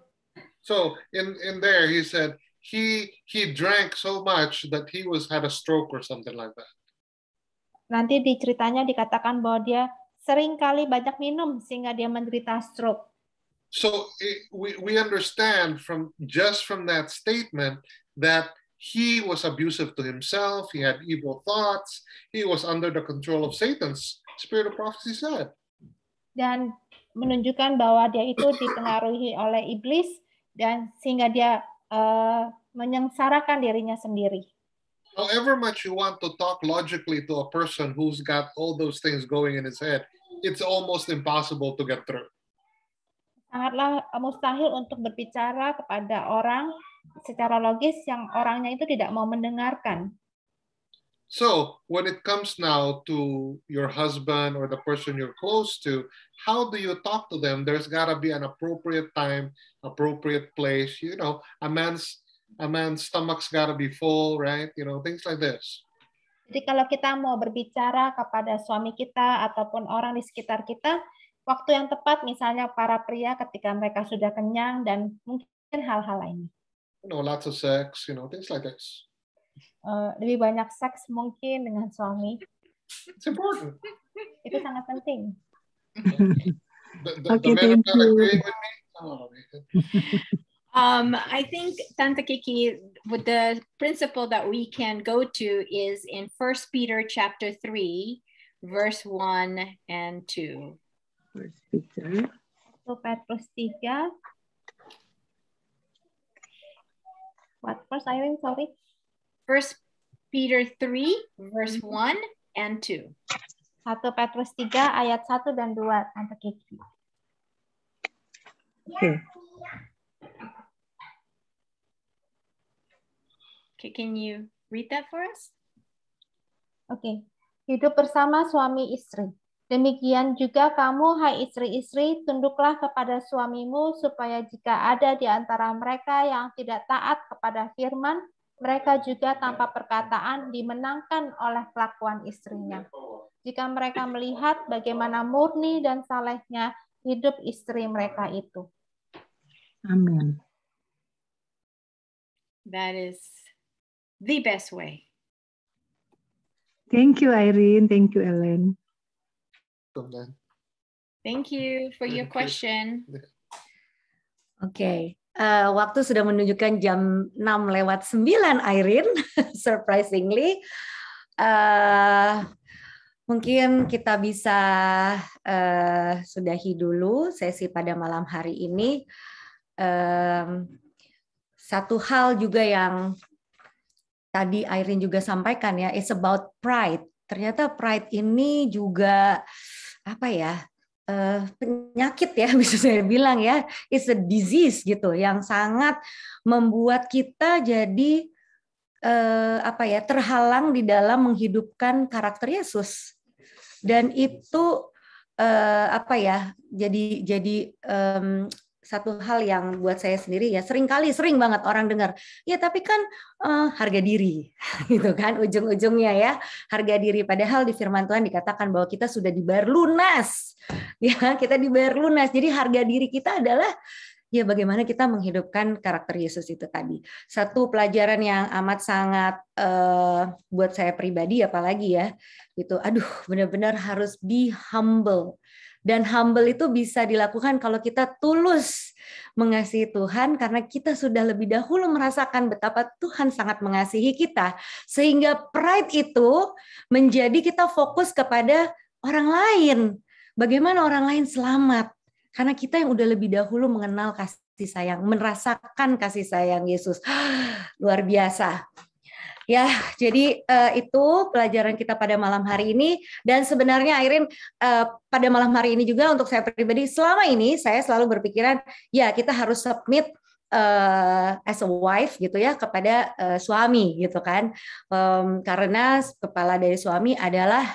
So in there he said he drank so much that he had a stroke or something like that. Nanti di ceritanya dikatakan bahwa dia sering kali banyak minum sehingga dia menderita stroke. So we understand from that statement that he was abusive to himself, he had evil thoughts, he was under the control of Satan's spirit of prophecy said. Dan menunjukkan bahwa dia itu dipengaruhi oleh iblis dan sehingga dia menyengsarakan dirinya sendiri. However much you want to talk logically to a person who's got all those things going in his head, it's almost impossible to get through. Sangatlah mustahil untuk berbicara kepada orang secara logis yang orangnya itu tidak mau mendengarkan. So when it comes now to your husband or the person you're close to, how do you talk to them? There's got to be an appropriate time, appropriate place. You know, a man's stomach's got to be full, right? You know, things like this. Jadi kalau kita mau berbicara kepada suami kita ataupun orang di sekitar kita, waktu yang tepat misalnya para pria ketika mereka sudah kenyang dan mungkin hal-hal lainnya. You know, lots of sex, you know, things like this. Lebih banyak seks mungkin dengan suami. It's important. Itu sangat penting. The men are not agreeing with me. Oh, I think, Tante Kiki, with the principle that we can go to is in 1 Peter chapter 3, verse 1 and 2. 1 Peter. 1 Petrus 3. What verse, Irene? Sorry. 1 Peter 3, verse 1 and 2. 1 Petrus 3 ayat 1 dan 2, Tante Kiki. Okay. Okay, can you read that for us? Oke. Hidup bersama suami istri. Demikian juga kamu, hai istri-istri, tunduklah kepada suamimu, supaya jika ada di antara mereka yang tidak taat kepada firman, mereka juga tanpa perkataan dimenangkan oleh kelakuan istrinya. Jika mereka melihat bagaimana murni dan salehnya hidup istri mereka itu. Amin. That is the best way. Thank you, Irene. Thank you, Ellen. Thank you for your question. Oke. Waktu sudah menunjukkan jam 6:09, Irene. Surprisingly. Mungkin kita bisa sudahi dulu sesi pada malam hari ini. Satu hal juga yang tadi Irene juga sampaikan ya, it's about pride. Ternyata pride ini juga apa ya, penyakit ya bisa saya bilang ya, it's a disease gitu yang sangat membuat kita jadi apa ya, terhalang di dalam menghidupkan karakter Yesus. Dan itu apa ya, jadi satu hal yang buat saya sendiri ya, sering banget orang dengar, ya tapi kan harga diri, gitu kan ujung-ujungnya ya, harga diri. Padahal di firman Tuhan dikatakan bahwa kita sudah dibayar lunas, ya kita dibayar lunas. Jadi harga diri kita adalah ya bagaimana kita menghidupkan karakter Yesus itu tadi. Satu pelajaran yang amat sangat buat saya pribadi apalagi ya, itu aduh benar-benar harus be humble. Dan humble itu bisa dilakukan kalau kita tulus mengasihi Tuhan karena kita sudah lebih dahulu merasakan betapa Tuhan sangat mengasihi kita. Sehingga pride itu menjadi kita fokus kepada orang lain. Bagaimana orang lain selamat. Karena kita yang udah lebih dahulu mengenal kasih sayang, merasakan kasih sayang Yesus. Luar biasa. Ya, jadi itu pelajaran kita pada malam hari ini. Dan sebenarnya Irene, pada malam hari ini juga untuk saya pribadi, selama ini saya selalu berpikiran, ya kita harus submit as a wife gitu ya kepada suami gitu kan. Karena kepala dari suami adalah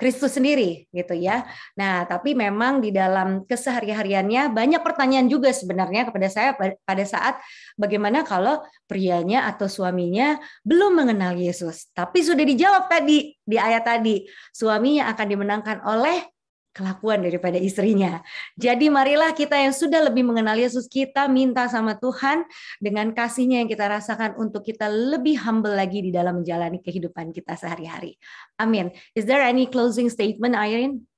Kristus sendiri gitu ya. Nah, tapi memang di dalam kesehari-hariannya banyak pertanyaan juga sebenarnya kepada saya pada saat bagaimana kalau prianya atau suaminya belum mengenal Yesus. Tapi sudah dijawab tadi di ayat tadi, suaminya akan dimenangkan oleh kelakuan daripada istrinya. Jadi marilah kita yang sudah lebih mengenal Yesus, kita minta sama Tuhan dengan kasih-Nya yang kita rasakan untuk kita lebih humble lagi di dalam menjalani kehidupan kita sehari-hari. Amin. Is there any closing statement, Irene?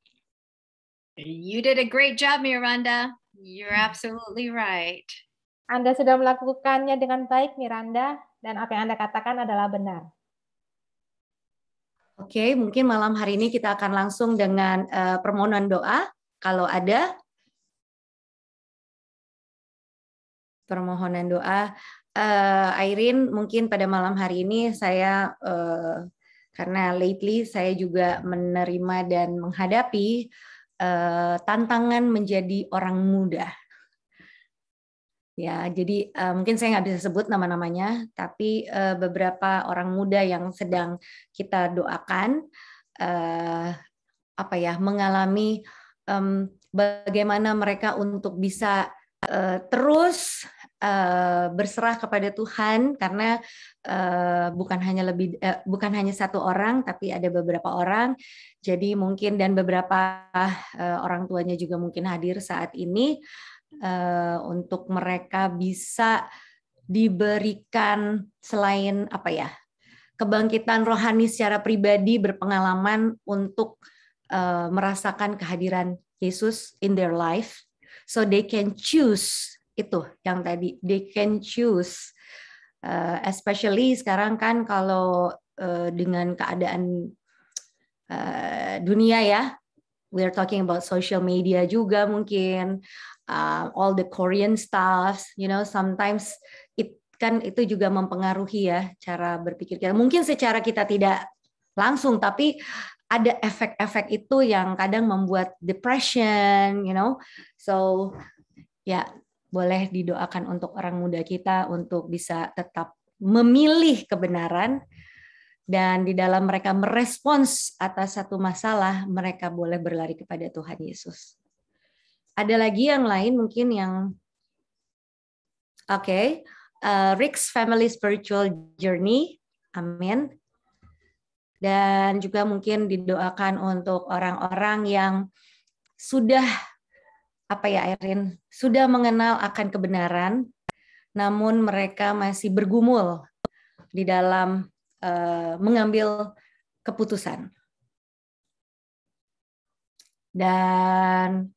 You did a great job, Miranda. You're absolutely right. Anda sudah melakukannya dengan baik, Miranda, dan apa yang Anda katakan adalah benar. Oke, mungkin malam hari ini kita akan langsung dengan permohonan doa. Kalau ada permohonan doa, Irene, mungkin pada malam hari ini saya, karena lately saya juga menerima dan menghadapi tantangan menjadi orang muda. Ya, jadi mungkin saya nggak bisa sebut nama-namanya, tapi beberapa orang muda yang sedang kita doakan, apa ya, mengalami bagaimana mereka untuk bisa terus berserah kepada Tuhan, karena bukan hanya satu orang, tapi ada beberapa orang. Jadi mungkin dan beberapa orang tuanya juga mungkin hadir saat ini. Untuk mereka bisa diberikan selain apa ya, kebangkitan rohani secara pribadi, berpengalaman untuk merasakan kehadiran Yesus in their life, so they can choose. Itu yang tadi, they can choose, especially sekarang kan kalau dengan keadaan dunia ya, we're talking about social media juga mungkin. All the Korean stuff, you know, sometimes itu juga mempengaruhi ya cara berpikir kita. Mungkin secara kita tidak langsung, tapi ada efek-efek itu yang kadang membuat depression, you know. So ya, boleh didoakan untuk orang muda kita untuk bisa tetap memilih kebenaran, dan di dalam mereka merespons atas satu masalah, mereka boleh berlari kepada Tuhan Yesus. Ada lagi yang lain mungkin yang oke. Rick's Family Spiritual Journey, amin. Dan juga mungkin didoakan untuk orang-orang yang sudah apa ya, Irene, sudah mengenal akan kebenaran namun mereka masih bergumul di dalam mengambil keputusan. Dan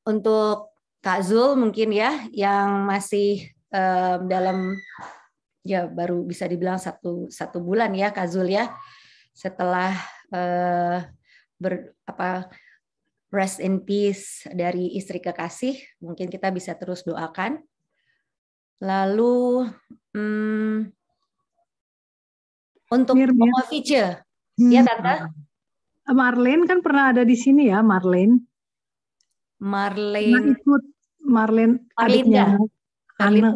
untuk Kak Zul mungkin ya yang masih dalam ya baru bisa dibilang satu bulan ya Kak Zul ya setelah rest in peace dari istri kekasih, mungkin kita bisa terus doakan. Lalu untuk Oma Vice, ya Tante. Marlene kan pernah ada di sini ya, Marlene. Pernah ikut Marlene adiknya Anne.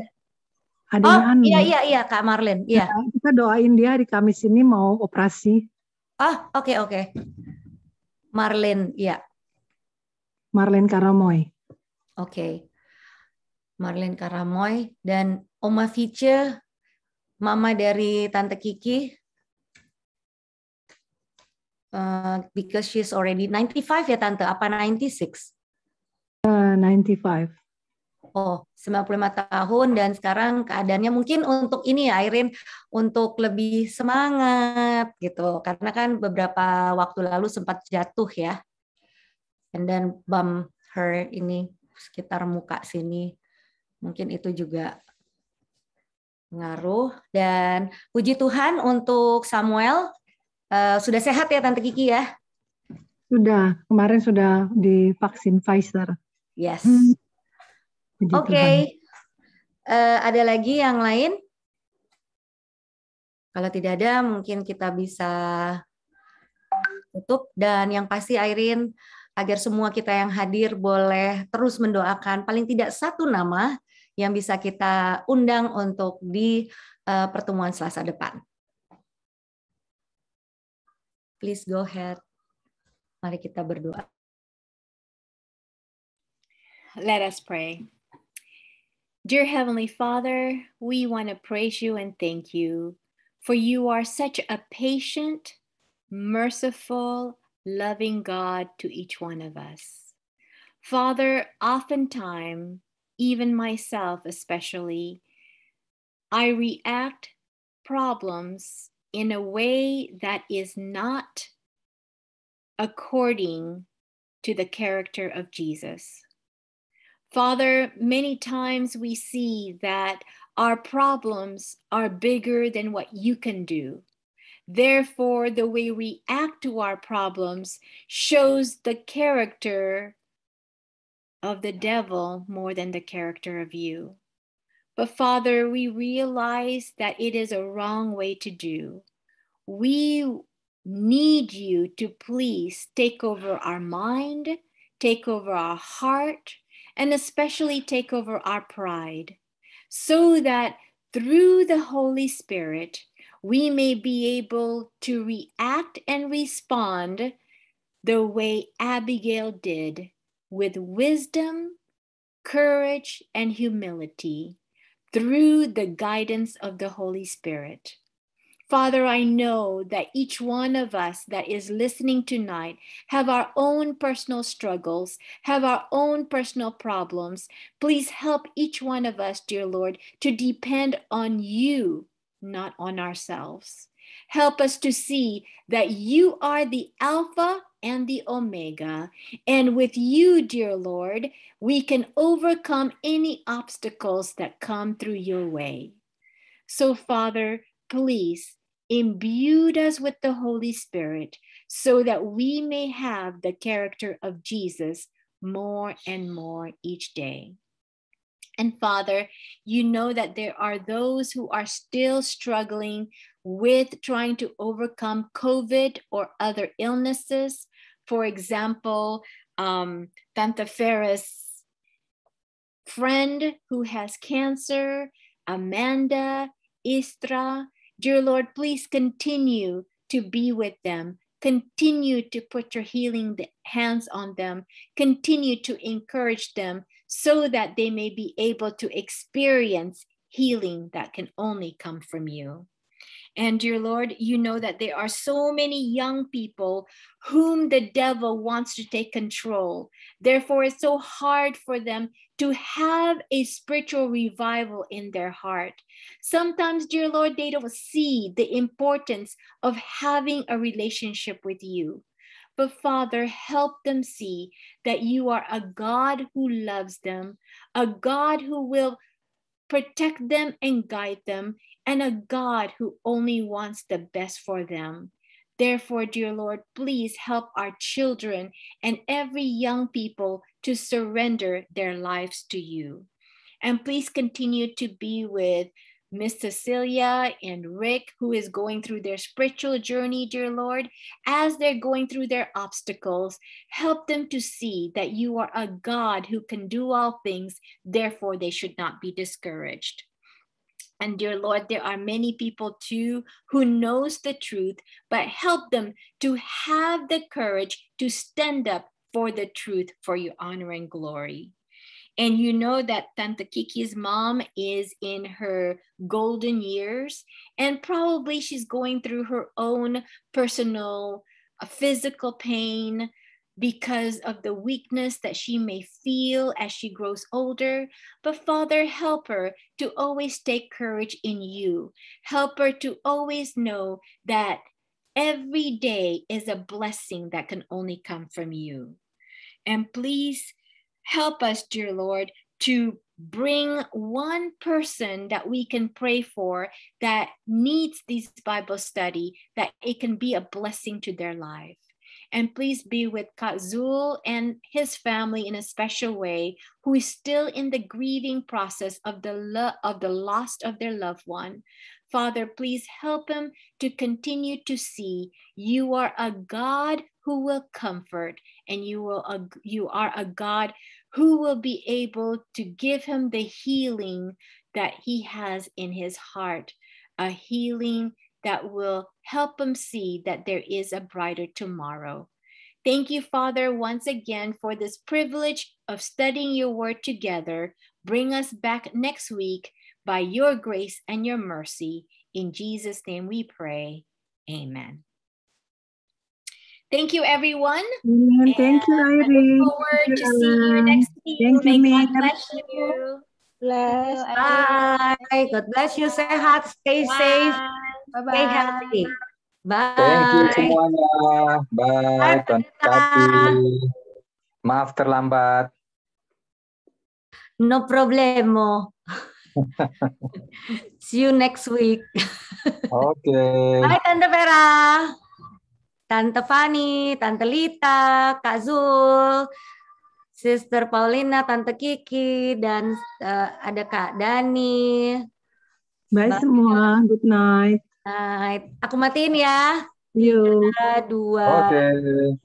Adiknya Anne. Iya Kak Marlene. Iya. Nah, kita doain dia hari Kamis ini mau operasi. Oke. Marlene, ya. Marlene Karamoy. Oke. Marlene Karamoy dan Oma Vice, mama dari Tante Kiki. Because she's already 95 ya Tante, apa 96? 95. Oh, 95 tahun dan sekarang keadaannya mungkin untuk ini ya Irene, untuk lebih semangat gitu. Karena kan beberapa waktu lalu sempat jatuh ya. And then bump her ini sekitar muka sini. Mungkin itu juga ngaruh. Dan puji Tuhan untuk Samuel, sudah sehat ya Tante Kiki ya? Sudah, kemarin sudah divaksin Pfizer. Yes. Oke. Ada lagi yang lain? Kalau tidak ada, mungkin kita bisa tutup. Dan yang pasti Irene, agar semua kita yang hadir boleh terus mendoakan paling tidak satu nama yang bisa kita undang untuk di pertemuan Selasa depan. Please go ahead. Mari kita berdoa. Let us pray. Dear Heavenly Father, we want to praise you and thank you, for you are such a patient, merciful, loving God to each one of us. Father, oftentimes, even myself especially, I react problems in a way that is not according to the character of Jesus. Father, many times we see that our problems are bigger than what you can do. Therefore, the way we act to our problems shows the character of the devil more than the character of you. But Father, we realize that it is a wrong way to do. We need you to please take over our mind, take over our heart, and especially take over our pride, so that through the Holy Spirit, we may be able to react and respond the way Abigail did, with wisdom, courage, and humility, through the guidance of the Holy Spirit. Father, I know that each one of us that is listening tonight have our own personal struggles, have our own personal problems. Please help each one of us, dear Lord, to depend on you, not on ourselves. Help us to see that you are the Alpha and the Omega. And with you, dear Lord, we can overcome any obstacles that come through your way. So, Father, please imbue us with the Holy Spirit so that we may have the character of Jesus more and more each day. And Father, you know that there are those who are still struggling with trying to overcome COVID or other illnesses. For example, Tante Ferris' friend who has cancer, Amanda, Istra. Dear Lord, please continue to be with them. Continue to put your healing hands on them. Continue to encourage them so that they may be able to experience healing that can only come from you. And dear Lord, you know that there are so many young people whom the devil wants to take control. Therefore, it's so hard for them to have a spiritual revival in their heart. Sometimes, dear Lord, they don't see the importance of having a relationship with you. But Father, help them see that you are a God who loves them, a God who will protect them and guide them, and a God who only wants the best for them. Therefore, dear Lord, please help our children and every young people to surrender their lives to you. And please continue to be with Miss Cecilia and Rick, who is going through their spiritual journey, dear Lord. As they're going through their obstacles, help them to see that you are a God who can do all things, therefore they should not be discouraged. And dear Lord, there are many people too who knows the truth, but help them to have the courage to stand up for the truth for your honor and glory. And you know that Tante Kiki's mom is in her golden years, and probably she's going through her own personal physical pain because of the weakness that she may feel as she grows older. But Father, help her to always take courage in you. Help her to always know that every day is a blessing that can only come from you. And please help us, dear Lord, to bring one person that we can pray for that needs this Bible study, that it can be a blessing to their life. And please be with Kazul and his family in a special way, who is still in the grieving process of the loss of their loved one. Father, please help him to continue to see you are a God who will comfort, and you are a God who will be able to give him the healing that he has in his heart, a healing that will help him see that there is a brighter tomorrow. Thank you, Father, once again for this privilege of studying your word together. Bring us back next week by your grace and your mercy. In Jesus' name we pray. Amen. Thank you, everyone. Amen. Thank you, I Irene. look forward to seeing you next week. Thank you, May God Mir. bless you. Bless. Bye. God bless you. Sehat. Stay safe. Bye-bye. Stay healthy. Bye. Thank you semuanya. Bye, Tuan Kaki. Maaf terlambat. No problemo. See you next week. Oke. Bye, Tante Vera. Tante Fani, Tante Lita, Kak Zul, Sister Paulina, Tante Kiki, dan ada Kak Dani. Bye semua. Good night. Night. Aku matiin ya. Yuk. 3, 2, Oke. 1.